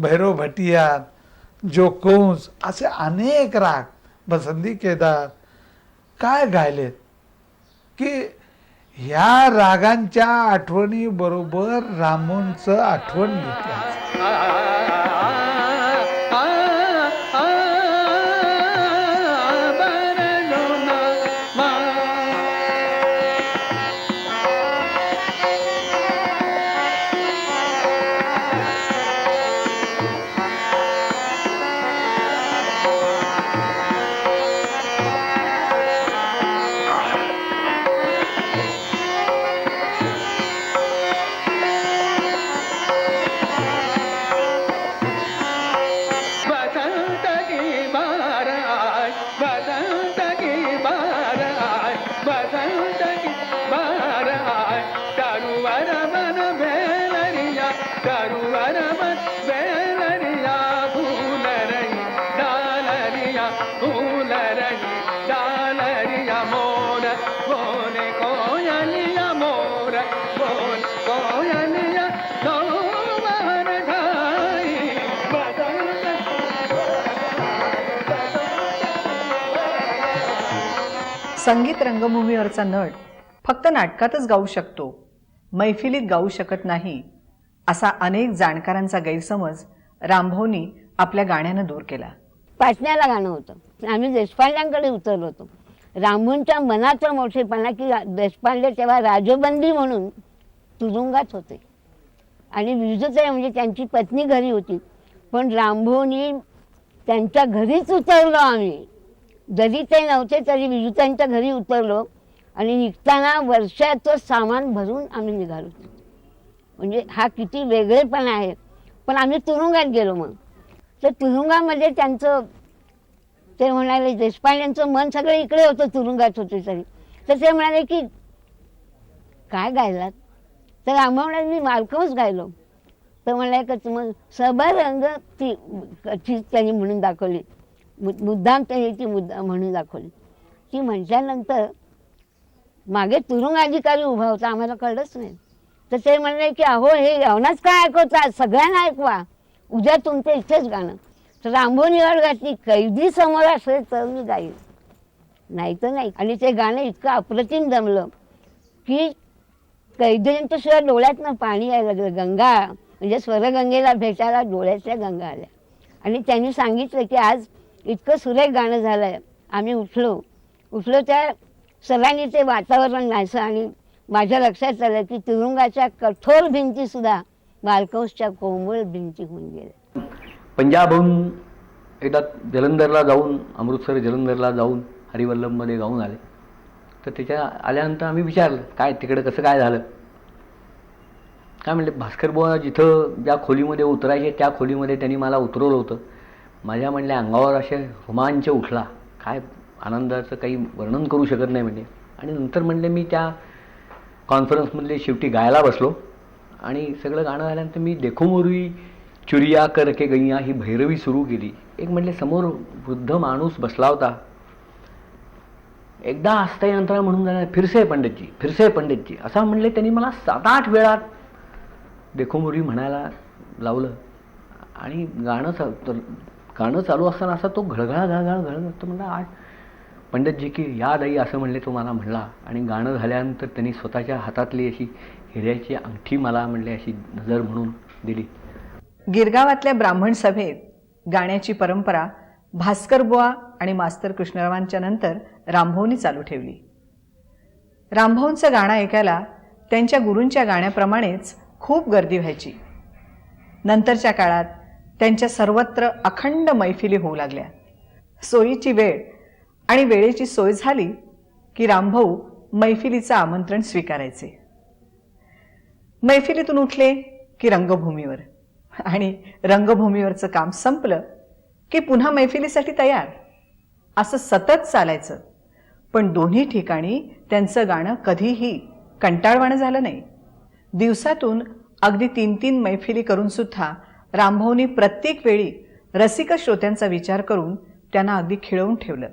भैरव भटियार, जोकोंस असे अनेक राग, बसंती केदार काय गायलेत की ह्या रागांच्या आठवणी बरोबर रामभाऊंचं आठवण घेतलं. संगीत रंगभूमीवरचा नट फक्त नाटकातच गाऊ शकतो, मैफिलीत गाऊ शकत नाही, असा अनेक जाणकारांचा गैरसमज रामभाऊनी आपल्या गाण्यानं दूर केला. पाटण्याला गाणं होतं, आम्ही देशपांड्यांकडे उतरलो होतो. रामभाऊंच्या मनाचा मोठेपणा की देशपांडे तेव्हा राजबंदी म्हणून तुरुंगात होते आणि विजुताई म्हणजे त्यांची पत्नी घरी होती, पण रामभाऊनी त्यांच्या घरीच उतरलो आम्ही. जरी ते नव्हते तरी विजुताईंच्या घरी उतरलो आणि निघताना वर्षाचं सामान भरून आम्ही निघालो. म्हणजे हा किती वेगळेपणा आहे. पण आम्ही तुरुंगात गेलो. मग तर तुरुंगामध्ये त्यांचं ते म्हणाले, देशपांड्यांचं मन सगळं इकडे होतं, तुरुंगात होते तरी. तर ते म्हणाले की काय गायलात? तर आम्हा म्हणाले मी मालकंस गायलो. तर म्हणाले का मग सबरंग ती त्यांनी म्हणून दाखवली, मुद्दाम त्यांनी ती म्हणून दाखवली. ती म्हटल्यानंतर मागे तुरुंग अधिकारी उभा होता, आम्हाला कळलंच नाही. तर ते म्हणले की अहो हे गावनाच काय ऐकवतात, सगळ्यांना ऐकवा, उद्या तुमचं इथेच गाणं. तर रामभाऊ निवड घातली, कैदी समोर असेल तर मी गाईल, नाही तर नाही. आणि ते गाणं इतकं अप्रतिम जमलं की कैद्यांच्या शिवाय डोळ्यातनं पाणी यायला लागलं. गंगा म्हणजे स्वरगंगेला भेटायला डोळ्यातल्या गंगा आल्या. आणि त्यांनी सांगितलं की आज इतकं सुरेख गाणं झालं आहे. आम्ही उठलो त्या सरांनी ते वातावरण नाहीसं आणि माझ्या लक्षात आलं की तुरुंगाच्या कठोर भिंतीसुद्धा बालकंसच्या कोमल भिंती होऊन गेल्या. पंजाबहून एकदा जलंधरला जाऊन, अमृतसर जलंधरला जाऊन हरिवल्लभमध्ये गाऊन आले. तर त्याच्या आल्यानंतर आम्ही विचारलं काय तिकडे कसं काय झालं. काय म्हणले, भास्करबुवा जिथं ज्या खोलीमध्ये उतरायचे त्या खोलीमध्ये त्यांनी मला उतरवलं होतं. माझ्या म्हणल्या अंगावर असे रोमांच उठला, काय आनंदाचं काही वर्णन करू शकत नाही म्हणजे. आणि नंतर म्हणले मी त्या कॉन्फरन्समधले शेवटी गायला बसलो आणि सगळं गाणं झाल्यानंतर मी देखो मोरवी चुरिया करके गैया ही भैरवी सुरू केली. एक म्हणले समोर वृद्ध माणूस बसला होता. एकदा हसता यंत्रणा म्हणून जाणार फिरसे पंडितजी असं म्हणले. त्यांनी मला 7-8 वेळा देखो मोरवी म्हणायला लावलं आणि गाणं चालू असताना असा तो घळघळ तर म्हणला आज पंडितजी की याद आई असं म्हणले तो मला म्हणला. आणि गाणं झाल्यानंतर त्यांनी स्वतःच्या हातातली अशी हिऱ्याची अंगठी मला म्हणले अशी नजर म्हणून दिली. गिरगावातल्या ब्राह्मण सभेत गाण्याची परंपरा भास्करबुवा आणि मास्तर कृष्णरावांच्या नंतर रामभाऊनी चालू ठेवली. रामभाऊंचं गाणं ऐकायला त्यांच्या गुरूंच्या गाण्याप्रमाणेच खूप गर्दी व्हायची. नंतरच्या काळात त्यांच्या सर्वत्र अखंड मैफिली होऊ लागल्या. सोयीची वेळ आणि वेळेची सोय झाली की रामभाऊ मैफिलीचं आमंत्रण स्वीकारायचे. मैफिलीतून उठले की रंगभूमीवर, आणि रंगभूमीवरचं काम संपलं की पुन्हा मैफिलीसाठी तयार, असं सतत चालायचं. पण दोन्ही ठिकाणी त्यांचं गाणं कधीही कंटाळवाणं झालं नाही. दिवसातून अगदी 3-3 मैफिली करून सुद्धा रामभाऊनी प्रत्येक वेळी रसिक श्रोत्यांचा विचार करून त्यांना अगदी खिळवून ठेवलं.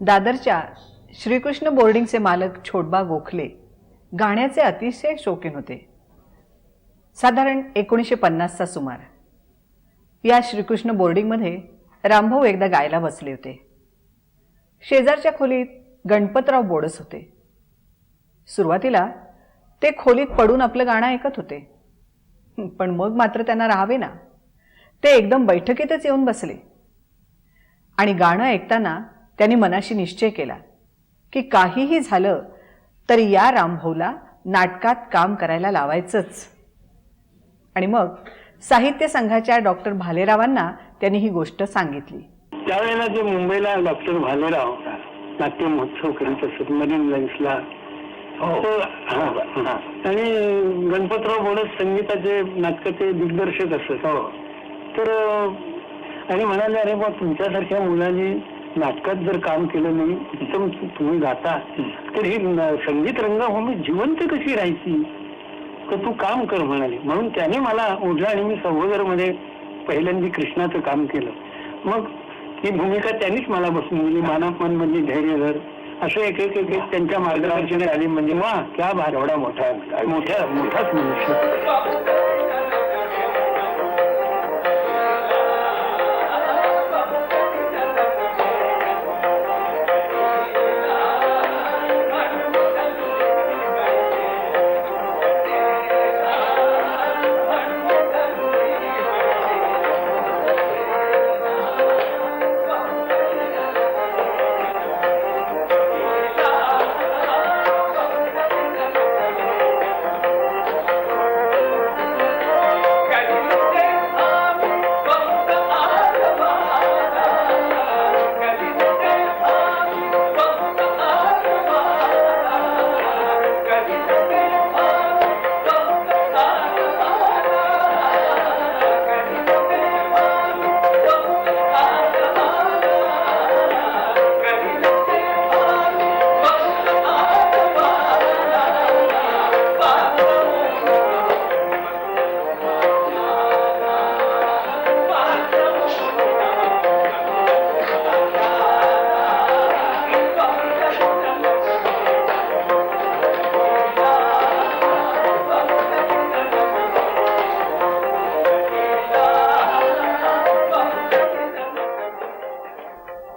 दादरच्या श्रीकृष्ण बोर्डिंगचे मालक छोटबा गोखले गाण्याचे अतिशय शौकीन होते. साधारण 1950चा सुमार. या श्रीकृष्ण बोर्डिंगमध्ये रामभाऊ एकदा गायला बसले होते. शेजारच्या खोलीत गणपतराव बोडस होते. सुरुवातीला ते खोलीत पडून आपलं गाणं ऐकत होते, पण मग मात्र त्यांना राहावे ना. ते एकदम बैठकीतच येऊन बसले आणि गाणं ऐकताना त्यांनी मनाशी निश्चय केला की काहीही झालं तरी या रामभाऊला नाटकात काम करायला लावायचंच. आणि मग साहित्य संघाच्या डॉक्टर भालेरावांना त्यांनी ही गोष्ट सांगितली. त्यावेळेला जे मुंबईला डॉक्टर भालेराव नाट्य महोत्सव करीत असत मरीन लाईन्सला, आणि गणपतराव बोडस संगीताचे नाटकाचे दिग्दर्शक असत. तर आणि म्हणाले, अरे बा तुमच्यासारख्या मुलांनी नाटकात जर काम केलं नाही, उत्तम तुम्ही गाता, तर ही संगीत रंगभूमी जिवंत कशी राहायची, तर तू काम कर म्हणाले. म्हणून त्याने मला ओढलं आणि मी सहोदरमध्ये पहिल्यांदा कृष्णाचं काम केलं. मग ही भूमिका त्यांनीच मला बसून दिली. मानापमान म्हणजे धैर्यधर असं एक एक एक त्यांच्या मार्गदर्शनाने आली. म्हणजे वा क्या भार, एवढा मोठाच मनुष्य.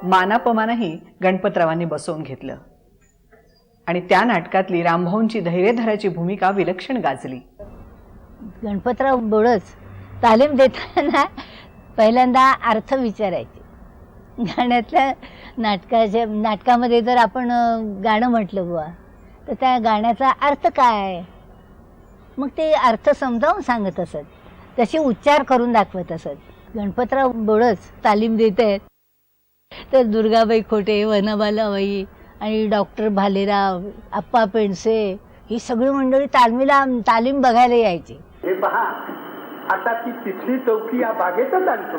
मानापमानही गणपतरावांनी बसवून घेतलं आणि त्या नाटकातली रामभाऊंची धैर्यधराची भूमिका विलक्षण गाजली. गणपतराव बोळस तालीम देताना पहिल्यांदा अर्थ विचारायचे. गाण्यातल्या नाटकामध्ये जर आपण गाणं म्हटलं बुवा तर त्या गाण्याचा अर्थ काय आहे, मग ते अर्थ समजावून सांगत असत, तसे उच्चार करून दाखवत असत. गणपतराव बोळस तालीम देत आहेत तर दुर्गाबाई खोटे, वनबालाबाई आणि डॉक्टर भालेराव, आप्पा पेंडसे ही सगळी मंडळी तालीम बघायला यायची. हे पहा, आता ती तिथली चौकी या बागेतच आणतो.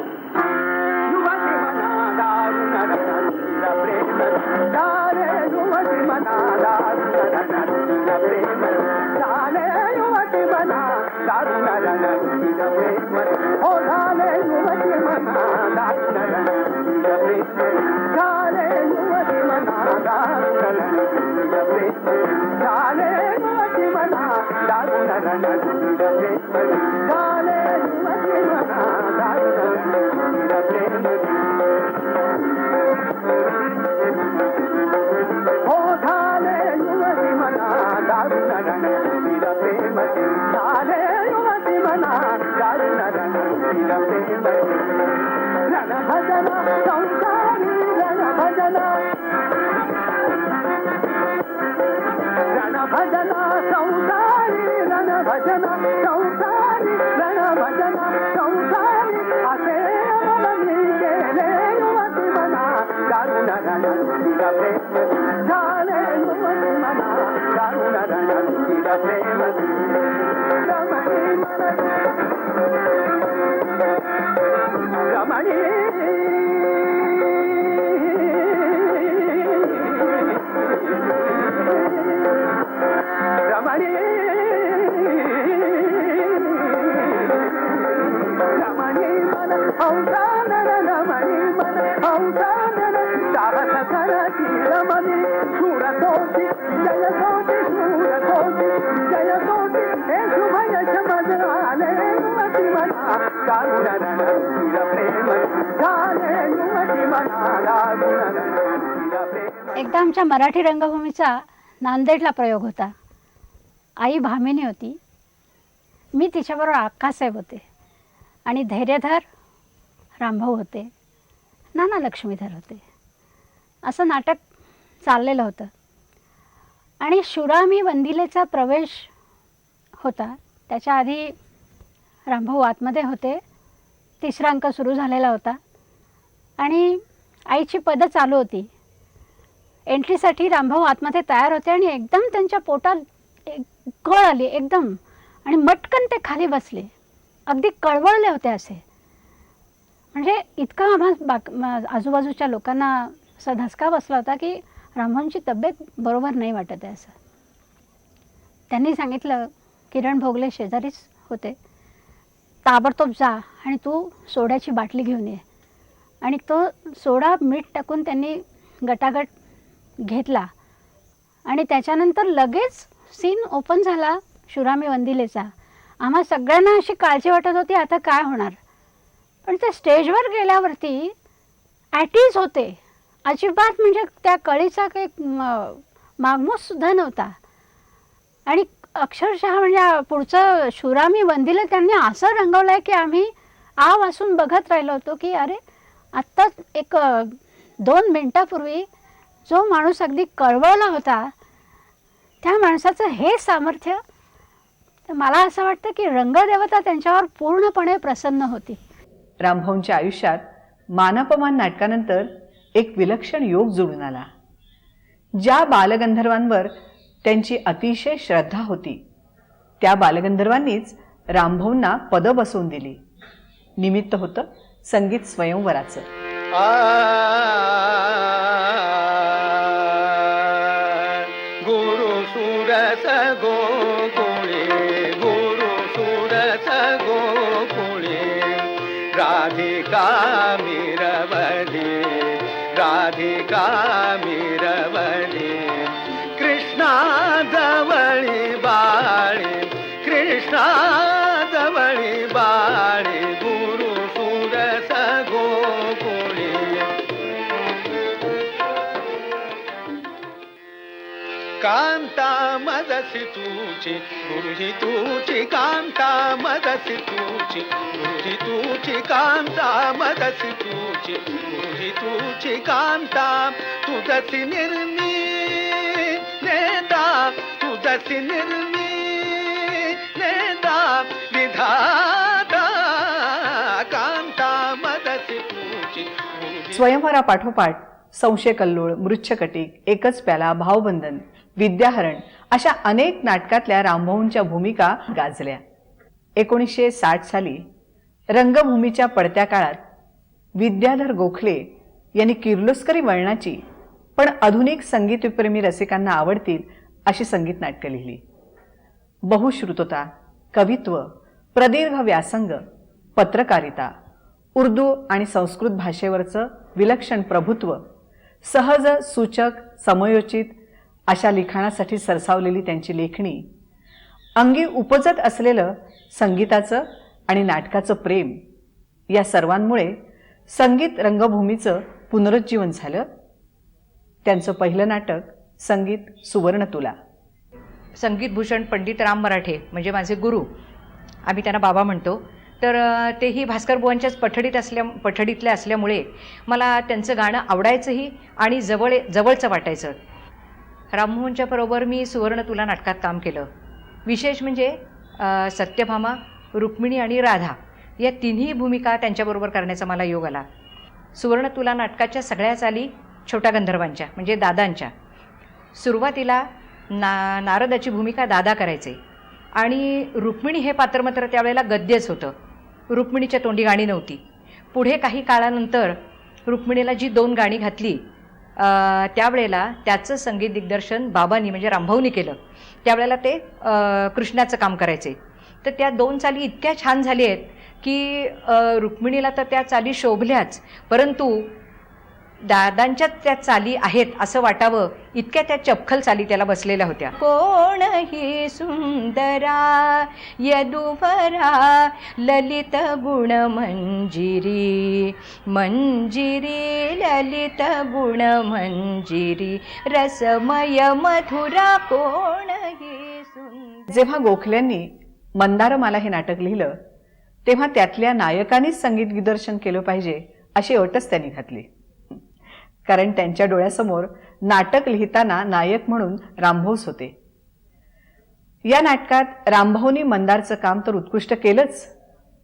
एकदा आमच्या मराठी रंगभूमीचा नांदेडला प्रयोग होता. आई भामिनी होती, मी तिच्याबरोबर अक्कासाहेब होते आणि धैर्यधर रामभाऊ होते, नाना लक्ष्मीधर होते. असं नाटक चाललेलं होतं आणि शुरामी वंदिलेचा प्रवेश होता. त्याच्या आधी रामभाऊ आतमध्ये होते, तिसरा अंक सुरू झालेला होता आणि आईची पदं चालू होती. एंट्रीसाठी रामभाऊ आतमध्ये तयार होते आणि एकदम त्यांच्या पोटात कळ आली एकदम आणि मटकन ते खाली बसले. अगदी कळवळले होते असे. म्हणजे इतका आम्हा आजूबाजूच्या लोकांना असा धसका बसला होता की रामभाऊंची तब्येत बरोबर नाही वाटत आहे असं. त्यांनी सांगितलं, किरण भोगले शेजारीच होते, ताबडतोब जा आणि तू सोड्याची बाटली घेऊन ये. आणि तो सोडा मीठ टाकून त्यांनी गटागट घेतला आणि त्याच्यानंतर लगेच सीन ओपन झाला शुरामी वंदिलेचा. आम्हा सगळ्यांना अशी काळजी वाटत होती आता काय होणार. पण ते स्टेजवर गेल्यावरती ॲट इज होते अजिबात. म्हणजे त्या कळीचा काही मागमूससुद्धा नव्हता. आणि अक्षरशः म्हणजे पुढचं शुरामी वंदिले त्यांनी असं रंगवलं आहे की आम्ही आ वासून बघत राहिलो होतो की अरे आत्ताच एक 2 मिनटापूर्वी जो माणूस अगदी कळवळला होता त्या माणसाचं हे सामर्थ्य. तर मला असं वाटतं की रंगदेवता त्यांच्यावर पूर्णपणे प्रसन्न होती. रामभाऊंच्या आयुष्यात मानापमान नाटकानंतर एक विलक्षण योग जुळून आला. ज्या बालगंधर्वांवर त्यांची अतिशय श्रद्धा होती त्या बालगंधर्वांनीच रामभाऊंना पदं बसवून दिली. निमित्त होतं संगीत स्वयंवराचं. गुरु सुरस गोकुळे, गुरु सुरस गोकुळे, राधिका मिरवली, राधिका मिरवली, कृष्णा जवळी बाळी, कृष्णा जवळी बाळी, गुरु सुरस गोकुळे. कांता मदसी तुची गुरुजी तुची कांता मदसी तुची गुरुजी तुची कांता मदसी तुची गुरुजी तुची कांता तुझसी निर्मी नेता तुझसी निर्मी नेता विधाता कांता मदसी तुची स्वयंवरापाठोपाठ संशय कल्लोळ, मृच्छकटिक, एकच प्याला, भावबंधन, विद्याहरण अशा अनेक नाटकातल्या रामभाऊंच्या भूमिका गाजल्या. 1960 साली रंगभूमीच्या पडत्या काळात विद्याधर गोखले यांनी किर्लोस्करी वळणाची पण आधुनिक संगीतप्रेमी रसिकांना आवडतील अशी संगीत नाटकं लिहिली. बहुश्रुतता, कवित्व, प्रदीर्घ व्यासंग, पत्रकारिता, उर्दू आणि संस्कृत भाषेवरचं विलक्षण प्रभुत्व, सहज, सूचक, समयोचित अशा लिखाणासाठी सरसावलेली त्यांची लेखणी, अंगी उपजत असलेलं संगीताचं आणि नाटकाचं प्रेम या सर्वांमुळे संगीत रंगभूमीचं पुनरुज्जीवन झालं. त्यांचं पहिलं नाटक संगीत सुवर्णतुला. संगीतभूषण पंडित राम मराठे म्हणजे माझे गुरु, आम्ही त्यांना बाबा म्हणतो. तर तेही भास्कर बुवांच्याच पठडीतले असल्यामुळे मला त्यांचं गाणं आवडायचंही आणि जवळचं वाटायचं. रामभाऊंच्या बरोबर मी सुवर्णतुला नाटकात काम केलं. विशेष म्हणजे सत्यभामा, रुक्मिणी आणि राधा या तिन्ही भूमिका त्यांच्याबरोबर करण्याचा मला योग आला. सुवर्णतुला नाटकाच्या सगळ्या चाली छोट्या गंधर्वांच्या म्हणजे दादांच्या. सुरुवातीला नारदाची भूमिका दादा करायचे आणि रुक्मिणी हे पात्र मात्र त्यावेळेला गद्यच होतं. रुक्मिणीच्या तोंडी गाणी नव्हती. पुढे काही काळानंतर रुक्मिणीला जी 2 गाणी घातली त्यावेळेला त्याचं संगीत दिग्दर्शन बाबांनी म्हणजे रामभाऊनी केलं. त्यावेळेला ते कृष्णाचं काम करायचे. तर त्या 2 चाली इतक्या छान झाल्या आहेत की रुक्मिणीला तर त्या चाली शोभल्याच, परंतु दादांच्या त्या चाली आहेत असं वाटावं इतक्या त्या चपखल चाली त्याला बसलेल्या होत्या. कोणही सुंदरा यदुवरा ललित गुण मंजिरी मंजिरी ललित गुण मंजिरी रसमय मधुरा कोणही सुंदर. जेव्हा गोखल्यांनी मंदारमाला हे नाटक लिहिलं तेव्हा त्यातल्या नायकांनीच संगीत दिग्दर्शन केलं पाहिजे अशी अटच त्यांनी घातली. कारण त्यांच्या डोळ्यासमोर नाटक लिहिताना नायक म्हणून रामभाऊच होते. या नाटकात रामभाऊनी मंदारचं काम तर उत्कृष्ट केलंच,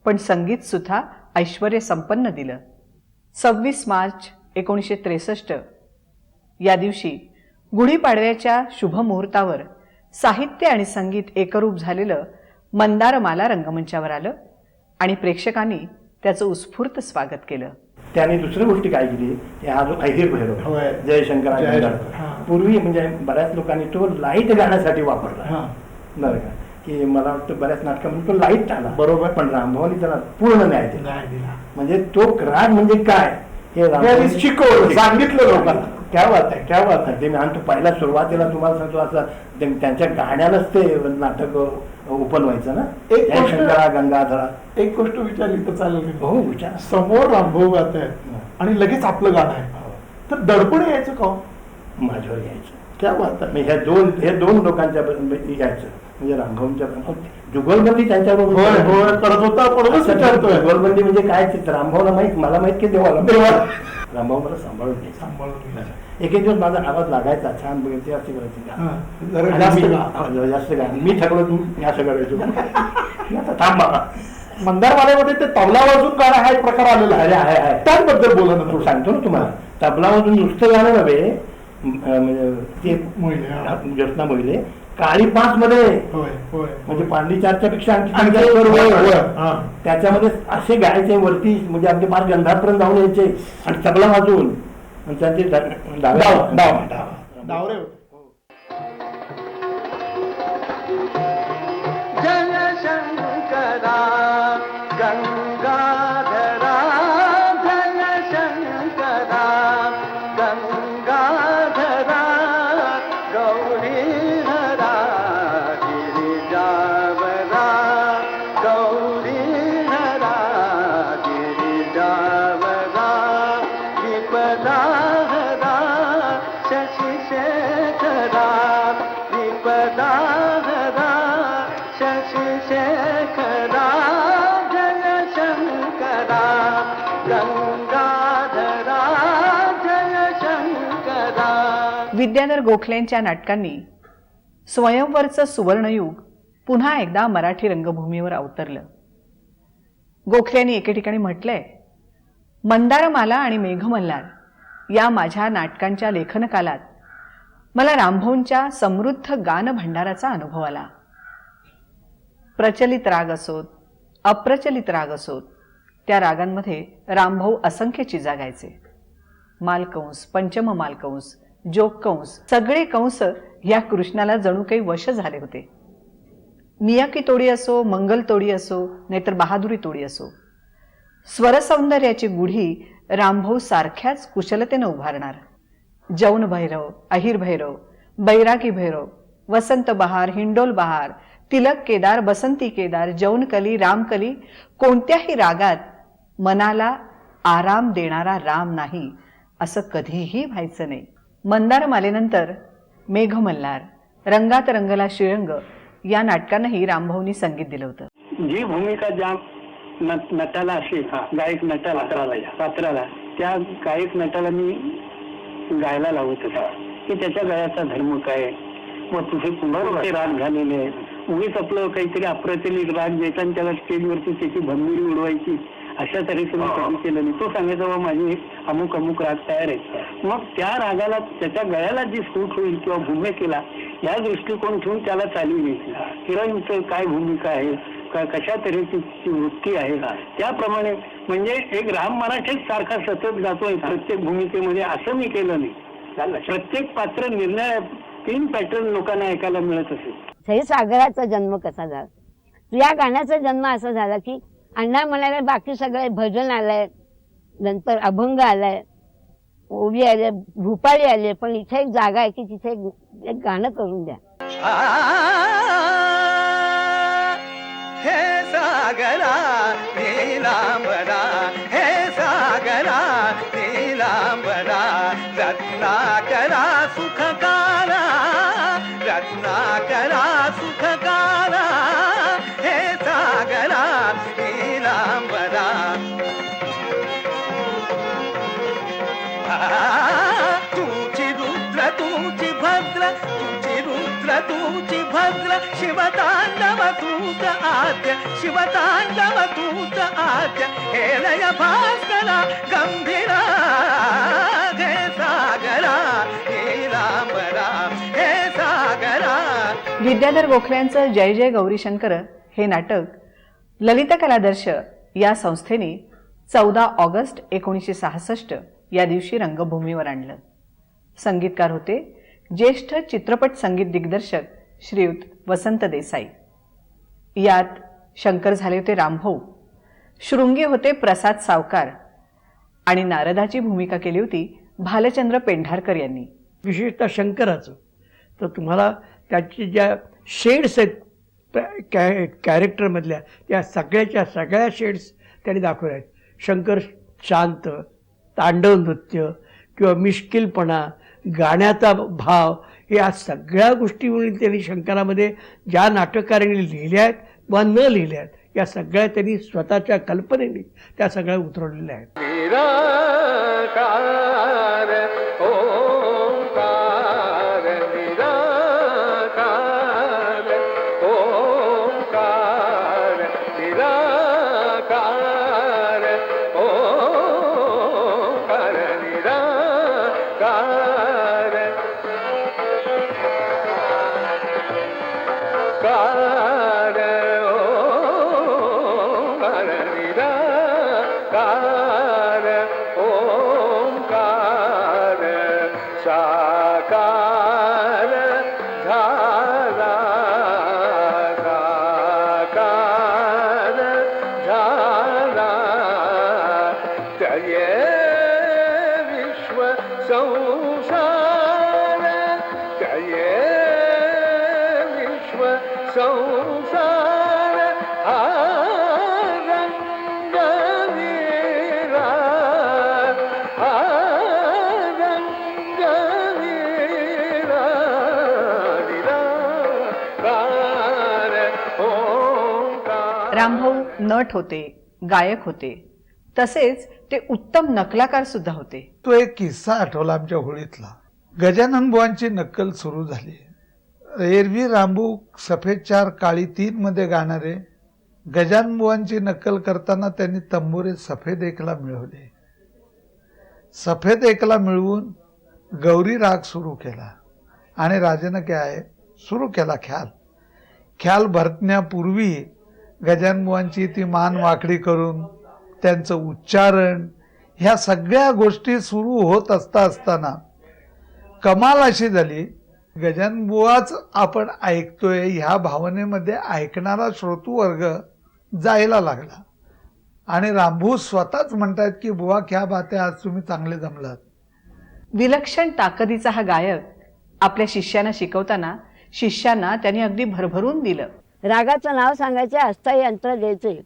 पण संगीत सुद्धा ऐश्वर्य संपन्न दिलं. 26 मार्च 1963 या दिवशी गुढीपाडव्याच्या शुभमुहूर्तावर साहित्य आणि संगीत एकरूप झालेलं मंदारमाला रंगमंचावर आलं आणि प्रेक्षकांनी त्याचं उत्स्फूर्त स्वागत केलं. त्याने दुसरी गोष्टी काय केली, हा जो ऐहिर भैरव जयशंकर पूर्वी म्हणजे बऱ्याच लोकांनी तो लाईट गाण्यासाठी वापरला बरं का, की मला वाटतं बऱ्याच नाटकामध्ये तो लाईट आला बरोबर, पण रामभाऊनी त्याला पूर्ण न्याय दिला. म्हणजे तो राग म्हणजे काय हे शिकवलं, सांगितलं लोकांना. क्या बात आहे, क्या बात आहे. ते मी आणतो पहिला सुरुवातीला तुम्हाला सांगतो असं त्यांच्या गाण्यालाच ते नाटक ओपन व्हायचं ना. एक शंकरा गंगाधरा एक गोष्ट विचारली तर चालेल? हो विचार. समोर रामभाऊ गात आहे आणि लगेच आपलं गाणं आहे, तर दडपण यायचं का माझ्यावर यायचं? क्या बात आहे. हे दोन लोकांच्या यायचं म्हणजे रामभाऊंच्या जुगलबंदी त्यांच्याबरोबर करत होता. जुगलबंदी म्हणजे काय ते रामभाऊला माहित, मला माहित की देवाला रामभाऊ मला सांभाळून एक दिवस माझा आवाज लागायचा छान बघायचे असे करायचे जास्त गाणं मी ठरवलं मी असं करायचो. थांब बाबा मंदारमालेमध्ये ते तबला वाजून गाणं हा एक प्रकार आलेला आहे, त्याबद्दल बोला ना. तो सांगतो ना तुम्हाला. तबला वाजून नुसतं गाणं नव्हे, म्हणजे ते ज्योत्ना मोहिले काळी 5 मध्ये म्हणजे पांडली 4च्या पेक्षा त्याच्यामध्ये असे गायचे वरती म्हणजे आमचे 5 गंधापर्यंत जाऊन यायचे आणि तबला वाजून त्यांचे डावरे होते. जय शंकरा गंगाधरा जय शंकरा गंगाधरा गौरीहरा गिरिजावरा गौरीहरा गिरिजावरा विपदाहरा शशिशेखरा विद्याधर गोखलेंच्या नाटकांनी स्वयंवरचं सुवर्णयुग पुन्हा एकदा मराठी रंगभूमीवर अवतरलं. गोखल्यांनी एके ठिकाणी म्हटलंय, मंदारमाला आणि मेघमल्हार या माझ्या नाटकांच्या लेखनकालात मला रामभाऊंच्या समृद्ध गान भंडाराचा अनुभव आला. प्रचलित राग असोत, अप्रचलित राग असोत, त्या रागांमध्ये रामभाऊ असंख्य चिजा गायचे. मालकंस, पंचम मालकंस, जोगकंस, सगळे कंस या कृष्णाला जणू काही वश झाले होते. नियकी तोडी असो, मंगल तोडी असो, नाहीतर बहादुरी तोडी असो, स्वरसौंदर्याची गुढी रामभाऊ सारख्याच कुशलतेनं उभारणार. जौन भैरव, अहिर भैरव, बैरागी भैरव, वसंत बहार, हिंडोल बहार, तिलक केदार, बसंती केदार, जौनकली, रामकली, कोणत्याही रागात मनाला आराम देणारा राम नाही असं कधीही व्हायचं नाही. मंदारमालेनंतर मेघमल्हार, रंगात रंगला श्रीरंग या नाटकांनाही रामभाऊंनी संगीत दिलं होतं. जी भूमिका ज्या नटाला असेल, गायक नटाला, पात्राला, त्या गायक नटाला मी गायला लावत होता की त्याच्या गायाचा धर्म काय, मग तुझे कुठे राग झालेले आहेत. उगीच आपलं काहीतरी अप्रचलित राग द्यायचा आणि त्याला स्टेजवरती त्याची भंबिरी उडवायची, अशा तऱ्हेचं मी कधी केलं नाही. तो सांगायचा बाबा माझे अमुक अमुक राग तयार आहेत, मग त्या रागाला त्याच्या गळ्याला जी सूट होईल किंवा भूमिकेला या दृष्टिकोन ठेवून त्याला चालविली. हिरोईनचं काय भूमिका आहे, कशा तऱ्हेची वृत्ती आहे, त्याप्रमाणे म्हणजे एक राम मराठेच सारखा सतत जातोय प्रत्येक भूमिकेमध्ये असं मी केलं नाही. प्रत्येक पात्र निर्णय 3 पॅटर्न लोकांना ऐकायला मिळत असेल. सई सागराचा जन्म कसा झाला, या गाण्याचा जन्म असा झाला की अण्णा म्हणाले बाकी सगळे भजन आलंय, नंतर अभंग आलाय, ओवी आले, भूपाळी आले, पण इथे एक जागा आहे की तिथे एक गाणं करून द्या. हे सागरा नीलांबरा, हे सागरा नीलांबरा, रत्नाकरा सुखकारा, रत्नाकरा सुखकारा, हे सागरा नीलांबरा. तुझी रुद्र तुझी भद्र, तुझी रुद्र तुझी भद्र, शिवतांडव तूच आद्य, शिवतांडव तूच आद्य, हे लय भास्करा गंभीरा, हे सागरा नीलांबरा, हे सागरा. विद्याधर गोखल्यांचं जय जय गौरीशंकर हे नाटक ललित कलादर्श या संस्थेने 14 ऑगस्ट 1966 या दिवशी रंगभूमीवर आणलं. संगीतकार होते ज्येष्ठ चित्रपट संगीत दिग्दर्शक श्रीयुत वसंत देसाई. यात शंकर झाले होते रामभाऊ, शृंगी होते प्रसाद सावकार आणि नारदाची भूमिका केली होती भालचंद्र पेंढारकर यांनी. विशेषतः शंकराचं तर तुम्हाला त्याची ज्या शेड्स आहेत कॅरेक्टरमधल्या, त्या सगळ्याच्या सगळ्या शेड्स त्यांनी दाखवल्या आहेत. शंकर शांत, तांडव नृत्य किंवा मिश्किलपणा, गाण्याचा भाव, या सगळ्या गोष्टी त्यांनी शंकरामध्ये ज्या नाटककारांनी लिहिल्या आहेत वा न लिहिल्या आहेत, या सगळ्या त्यांनी स्वतःच्या कल्पनेने त्या सगळ्या उतरवलेल्या आहेत. रामभाऊ नट होते, गायक होते, तसेच ते उत्तम नकलाकार सुद्धा होते. तो एक किस्सा आठवला आमच्या होळीतला. गजानन बुवांची नक्कल सुरू झाली. एरवी रामभाऊ सफेद 4 काळी 3 मध्ये गाणारे गजानन बुवांची नक्कल करताना त्यांनी तंबोरे सफेद 1ला मिळवले. सफेद 1ला मिळवून गौरी राग सुरू केला आणि राजानं काय सुरू केला ख्याल भरण्यापूर्वी गजानन बुवांची ती मान वाकडी करून त्यांचं उच्चारण ह्या सगळ्या गोष्टी सुरू होत असताना कमाल अशी झाली, गजानन बुवाच आपण ऐकतोय ह्या भावनेमध्ये ऐकणारा श्रोतूवर्ग जायला लागला आणि रामभाऊ स्वतःच म्हणतायत की बुवा क्या बात आहे, आज तुम्ही चांगले जमलात. विलक्षण ताकदीचा हा गायक आपल्या शिष्यांना शिकवताना शिष्यांना त्यांनी अगदी भरभरून दिलं. रागाचं नाव सांगायचं, अस्थायी यंत्र द्यायचे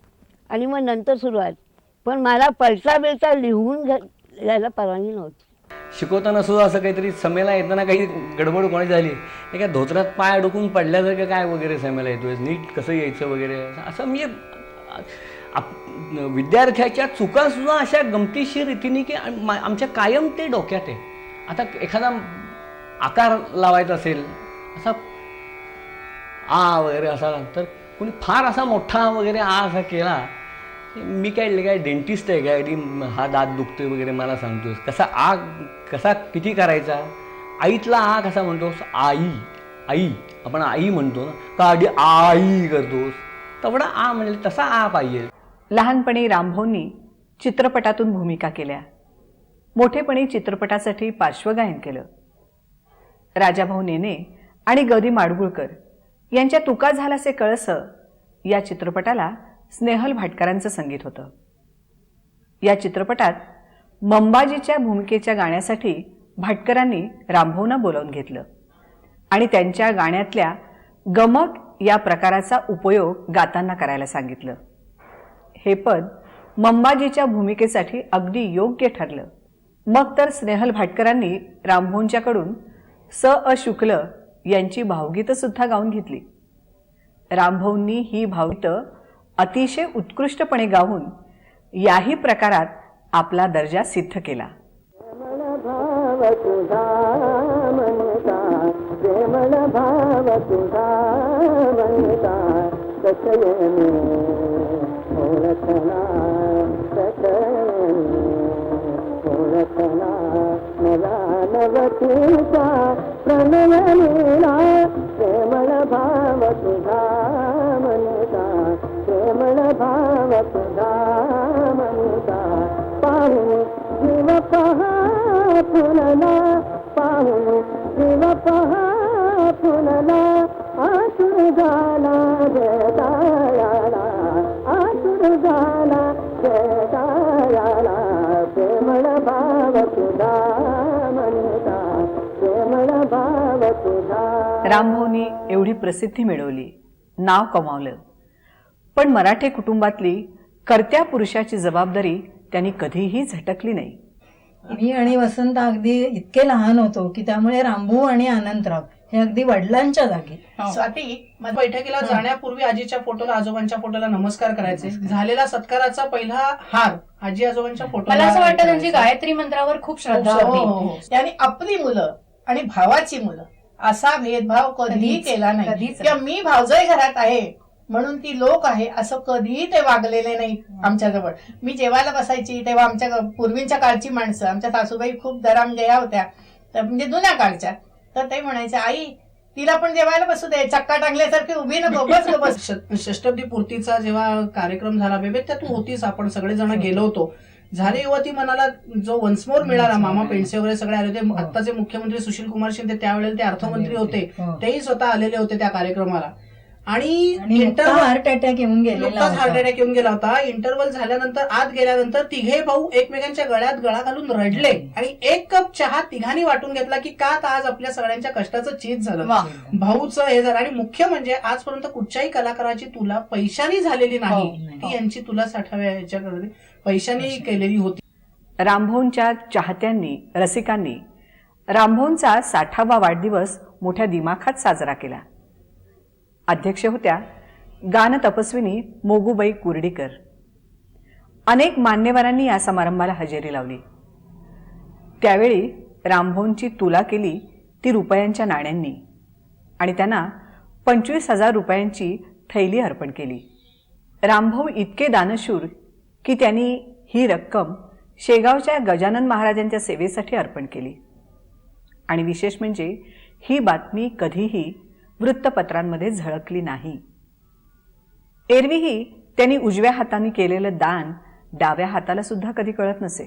आणि मग नंतर सुरुवात. पण मला पलटा बिलटा लिहून घ्यायला परवानगी नव्हती. शिकवताना सुद्धा असं काहीतरी समेला येताना काही गडबड कोणाची झाली, एका धोत्रात पाय अडकून पडल्यासारखं काय वगैरे समेला येतोय, नीट कसं यायचं वगैरे असं. म्हणजे विद्यार्थ्याच्या चुका सुद्धा अशा गमतीशीर रीतीने की आमच्या कायम ते डोक्यात आहे. आता एखादा आकार लावायचा असेल असा आ वगैरे असा, तर कोणी फार असा मोठा वगैरे आ असा केला, मी काय डेंटिस्ट आहे काय, हा दात दुखतोय वगैरे मला सांगतोस, कसा किती करायचा, आईतला आ कसा म्हणतोस, आई आपण आई म्हणतो ना, का आधी आई करतोस, तेवढा आ म्हणजे तसा आ पाहिजे. लहानपणी रामभाऊंनी चित्रपटातून भूमिका केल्या, मोठेपणी चित्रपटासाठी पार्श्वगायन केलं. राजाभाऊ नेने आणि गौरी माडगुळकर यांच्या तुका झालासे कळस या चित्रपटाला स्नेहल भाटकरांचं संगीत होतं. या चित्रपटात मंबाजीच्या भूमिकेच्या गाण्यासाठी भाटकरांनी रामभाऊंना बोलावून घेतलं आणि त्यांच्या गाण्यातल्या गमक या प्रकाराचा उपयोग गाताना करायला सांगितलं. हे पद मंबाजीच्या भूमिकेसाठी अगदी योग्य ठरलं. मग तर स्नेहल भाटकरांनी रामभाऊंच्याकडून स अ शुक्ल यांची भावगीतं सुद्धा गाऊन घेतली. रामभाऊंनी ही भावगीतं अतिशय उत्कृष्टपणे गाऊन याही प्रकारात आपला दर्जा सिद्ध केला. रामभाऊंनी एवढी प्रसिद्धी मिळवली, नाव कमावलं, पण मराठे कुटुंबातली कर्त्या पुरुषाची जबाबदारी त्यांनी कधीही झटकली नाही. मी आणि वसंत अगदी इतके लहान होतो की त्यामुळे रामभाऊ आणि अनंतराव हे अगदी वडिलांच्या जागी. स्वाती, बैठकीला जाण्यापूर्वी आजीच्या फोटोला, आजोबांच्या फोटोला नमस्कार करायचे. झालेला सत्काराचा पहिला हार आजी आजोबांच्या फोटोला. मला असं वाटतं त्यांची गायत्री मंत्रावर खूप श्रद्धा होती. त्यांनी आपली मुलं आणि भावाची मुलं असा भेदभाव कधीही केला नाही. किंवा मी भावजाई घरात आहे म्हणून ती लोक आहे असं कधीही ते वागलेले नाही आमच्याजवळ. मी जेवायला बसायची तेव्हा आमच्या पूर्वीच्या काळची माणसं, आमच्या सासूबाई खूप दरामजया होत्या, म्हणजे जुन्या काळच्या, तर ते म्हणायचे, आई तिला पण जेवायला बसू दे, चक्का टांगल्यासारखी उभी नको, बस. षष्टब्दी पूर्तीचा जेव्हा कार्यक्रम झाला, बेबे त्या तू होतीस, आपण सगळेजण गेलो होतो. झाले युवती मनाला जो वन्समोर मिळाला, मामा पेंडसे वगैरे सगळे आले होते. आत्ताचे मुख्यमंत्री सुशील कुमार शिंदे त्यावेळेला ते अर्थमंत्री होते, तेही स्वतः आलेले होते त्या कार्यक्रमाला. आणि हार्ट अटॅक येऊन गेला होता. इंटरव्हल झाल्यानंतर आत गेल्यानंतर तिघे भाऊ एकमेकांच्या गळ्यात गळा घालून रडले आणि 1 कप चहा तिघांनी वाटून घेतला की का आज आपल्या सगळ्यांच्या कष्टाचं चीज झालं, भाऊचं हे झालं. आणि मुख्य म्हणजे आजपर्यंत कुठच्याही कलाकाराची तुला पैशानी झालेली नाही, ती यांची तुला 60व्या ह्याच्याकडे पैशानी केलेली होती. रामभाऊंच्या चाहत्यांनी, रसिकांनी रामभाऊंचा 60वा वाढदिवस मोठ्या दिमाखात साजरा केला. अध्यक्ष होत्या गान तपस्विनी मोगूबाई कुर्डीकर. अनेक मान्यवरांनी या समारंभाला हजेरी लावली. त्यावेळी रामभाऊंची तुला केली ती रुपयांच्या नाण्यांनी आणि त्यांना 25,000 रुपयांची थैली अर्पण केली. रामभाऊ इतके दानशूर की त्यांनी ही रक्कम शेगावच्या गजानन महाराजांच्या सेवेसाठी अर्पण केली. आणि विशेष म्हणजे ही बातमी कधीही वृत्तपत्रांमध्ये झळकली नाही. एरवीही त्यांनी उजव्या हाताने केलेलं दान डाव्या हाताला सुद्धा कधी कळत नसे.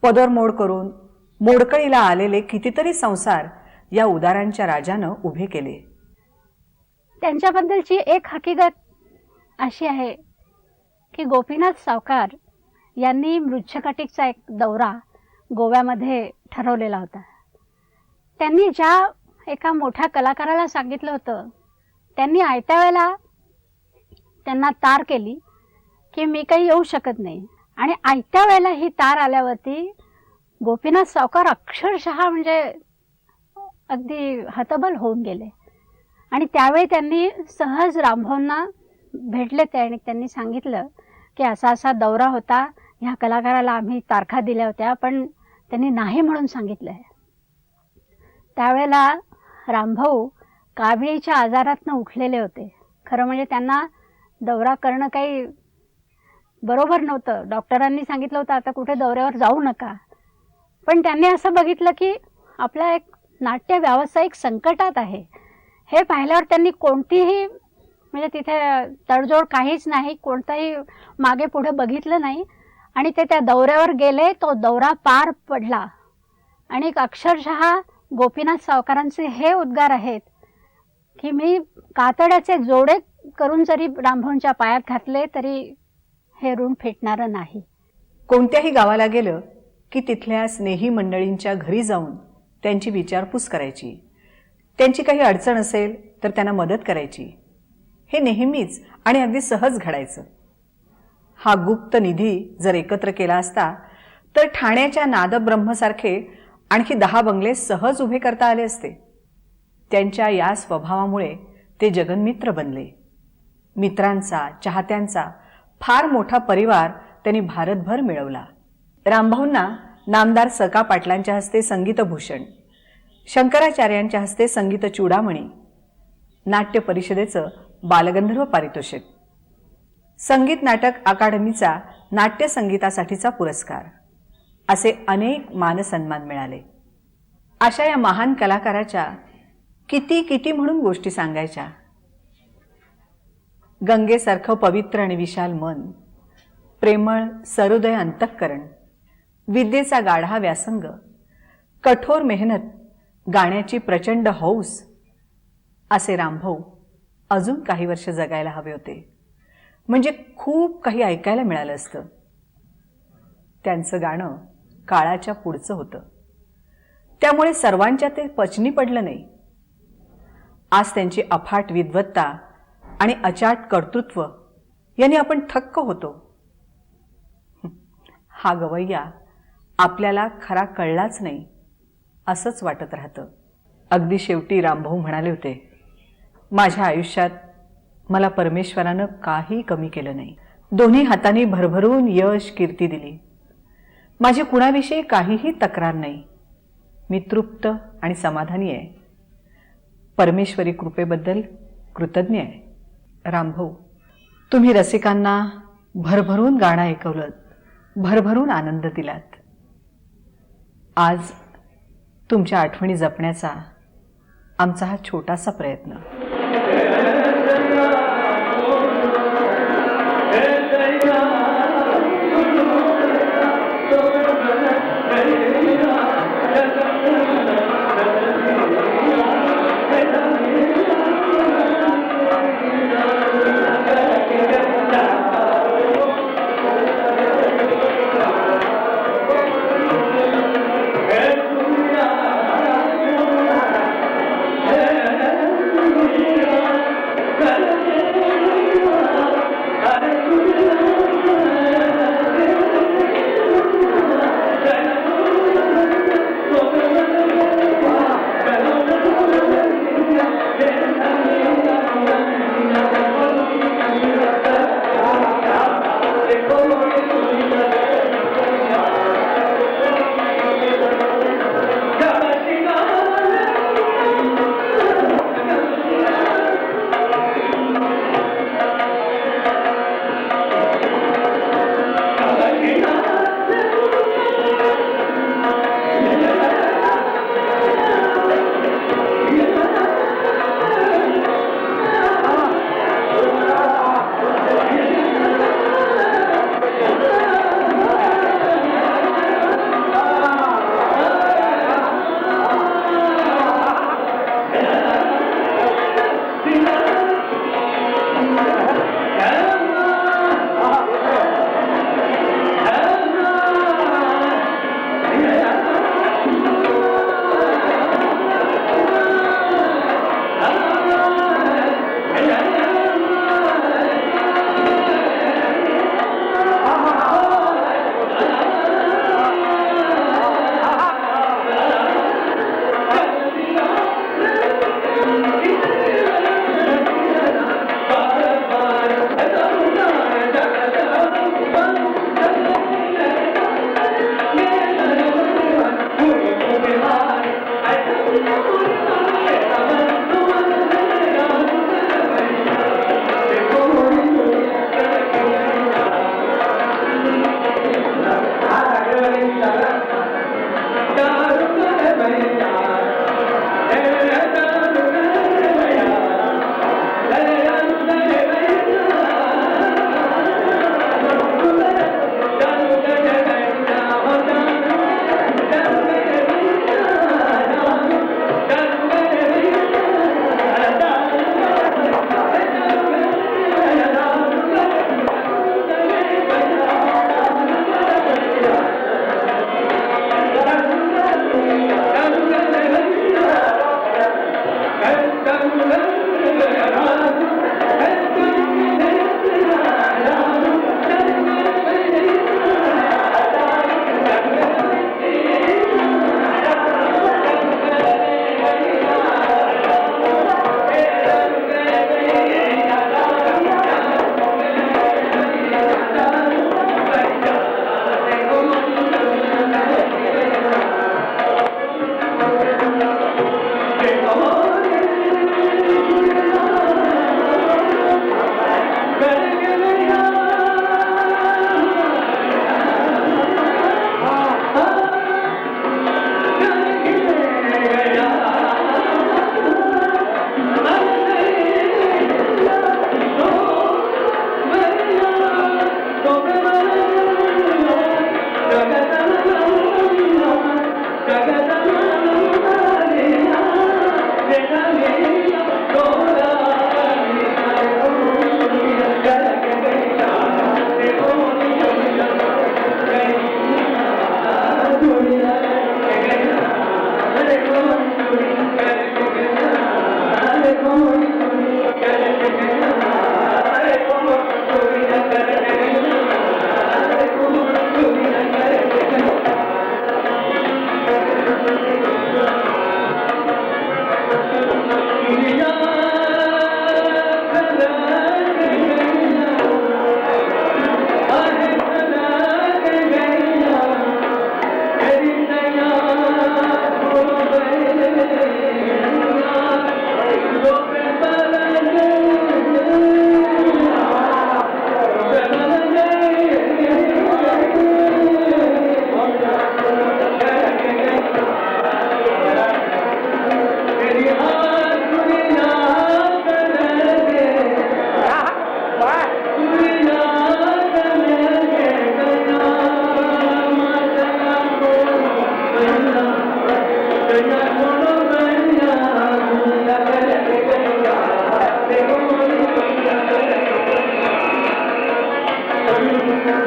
पदर मोड करून मोडकळीला आलेले कितीतरी संसार या उदारांच्या राजानं उभे केले. त्यांच्याबद्दलची एक हकीकत अशी आहे की गोपीनाथ सावकार यांनी मृच्छकटिकचा एक दौरा गोव्यामध्ये ठरवलेला होता. त्यांनी ज्या एका मोठ्या कलाकाराला सांगितलं होतं, त्यांनी आयत्या वेळेला त्यांना तार केली की मी काही येऊ शकत नाही. आणि आयत्या वेळेला ही तार आल्यावरती गोपीनाथ सावकार अक्षरशः म्हणजे अगदी हतबल होऊन गेले. आणि त्यावेळी त्यांनी सहज रामभाऊंना भेटले ते आणि त्यांनी सांगितलं की असा असा दौरा होता, ह्या कलाकाराला आम्ही तारखा दिल्या होत्या पण त्यांनी नाही म्हणून सांगितलं आहे. त्यावेळेला रामभाऊ काविळीच्या आजारातनं उठलेले होते. खरं म्हणजे त्यांना दौरा करणं काही बरोबर नव्हतं. डॉक्टरांनी सांगितलं होतं आता कुठे दौऱ्यावर जाऊ नका. पण त्यांनी असं बघितलं की आपला एक नाट्य व्यावसायिक संकटात आहे. हे पाहिल्यावर त्यांनी कोणतीही म्हणजे तिथे तडजोड काहीच नाही, कोणताही मागे पुढे बघितलं नाही आणि ते त्या दौऱ्यावर गेले. तो दौरा पार पडला आणि अक्षरशः गोपीनाथ सावकारांचे हे उद्गार आहेत की मी कातड्याचे जोडे करून जरी रामभाऊंच्या पायात घातले तरी हे ऋण फेटणारं नाही. कोणत्याही गावाला गेलं की तिथल्या स्नेही मंडळींच्या घरी जाऊन त्यांची विचारपूस करायची. त्यांची काही अडचण असेल तर त्यांना मदत करायची. हे नेहमीच आणि अगदी सहज घडायचं. हा गुप्त निधी जर एकत्र केला असता तर ठाण्याच्या नादब्रह्मसारखे आणखी 10 बंगले सहज उभे करता आले असते. त्यांच्या या स्वभावामुळे ते जगन्मित्र बनले. मित्रांचा, चाहत्यांचा फार मोठा परिवार त्यांनी भारतभर मिळवला. रामभाऊंना नामदार सका पाटलांच्या हस्ते संगीतभूषण, शंकराचार्यांच्या हस्ते संगीत चूडामणी, नाट्य परिषदेचं बालगंधर्व पारितोषिक, संगीत नाटक अकादमीचा नाट्य संगीतासाठीचा पुरस्कार असे अनेक मानसन्मान मिळाले. अशा या महान कलाकाराच्या किती किती म्हणून गोष्टी सांगायच्या. गंगेसारखं पवित्र आणि विशाल मन, प्रेमळ सहृदय अंतःकरण, विद्येचा गाढा व्यासंग, कठोर मेहनत, गाण्याची प्रचंड हौस असे रामभाऊ अजून काही वर्ष जगायला हवे होते. म्हणजे खूप काही ऐकायला मिळालं असतं. त्यांचं गाणं काळाच्या पुढचं होतं. त्यामुळे सर्वांच्या ते पचनी पडलं नाही. आज त्यांची अफाट विद्वत्ता आणि अचाट कर्तृत्व यांनी आपण थक्क होतो. हा गवय्या आपल्याला खरा कळलाच नाही असंच वाटत राहतं. अगदी शेवटी रामभाऊ म्हणाले होते, माझ्या आयुष्यात मला परमेश्वरानं काही कमी केलं नाही. दोन्ही हातांनी भरभरून यश कीर्ती दिली. माझी कुणाविषयी काहीही तक्रार नाही. मी तृप्त आणि समाधानी आहे. परमेश्वरी कृपेबद्दल कृतज्ञ आहे. रामभाऊ, तुम्ही रसिकांना भरभरून गाणं ऐकवलं, भरभरून आनंद दिलात. आज तुमच्या आठवणी जपण्याचा आमचा हा छोटासा प्रयत्न.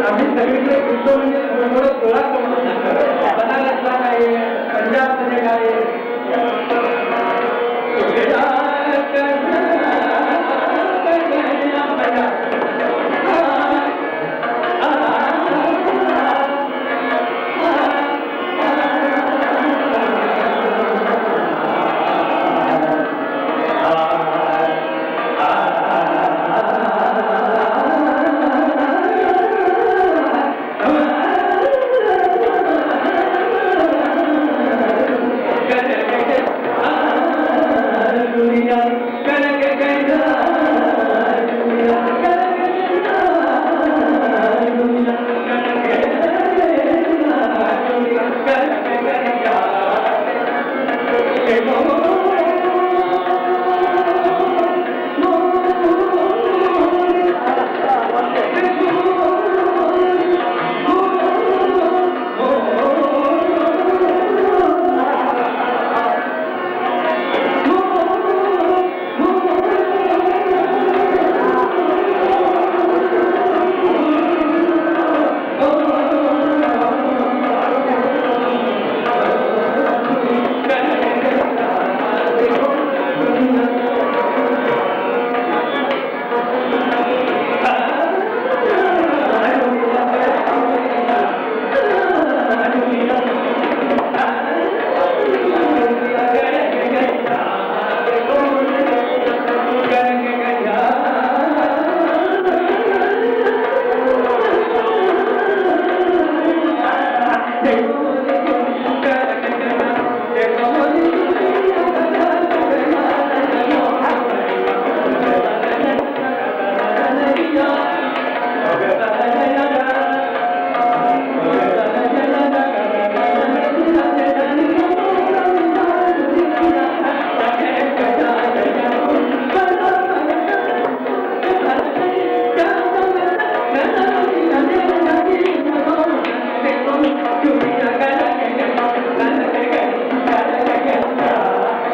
आम्ही सगळीकडे विश्व म्हणजे थोडं सोळा बनारसला काय पंजाबमध्ये काय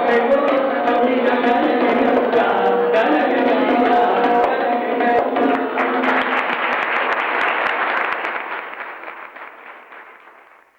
Thank you.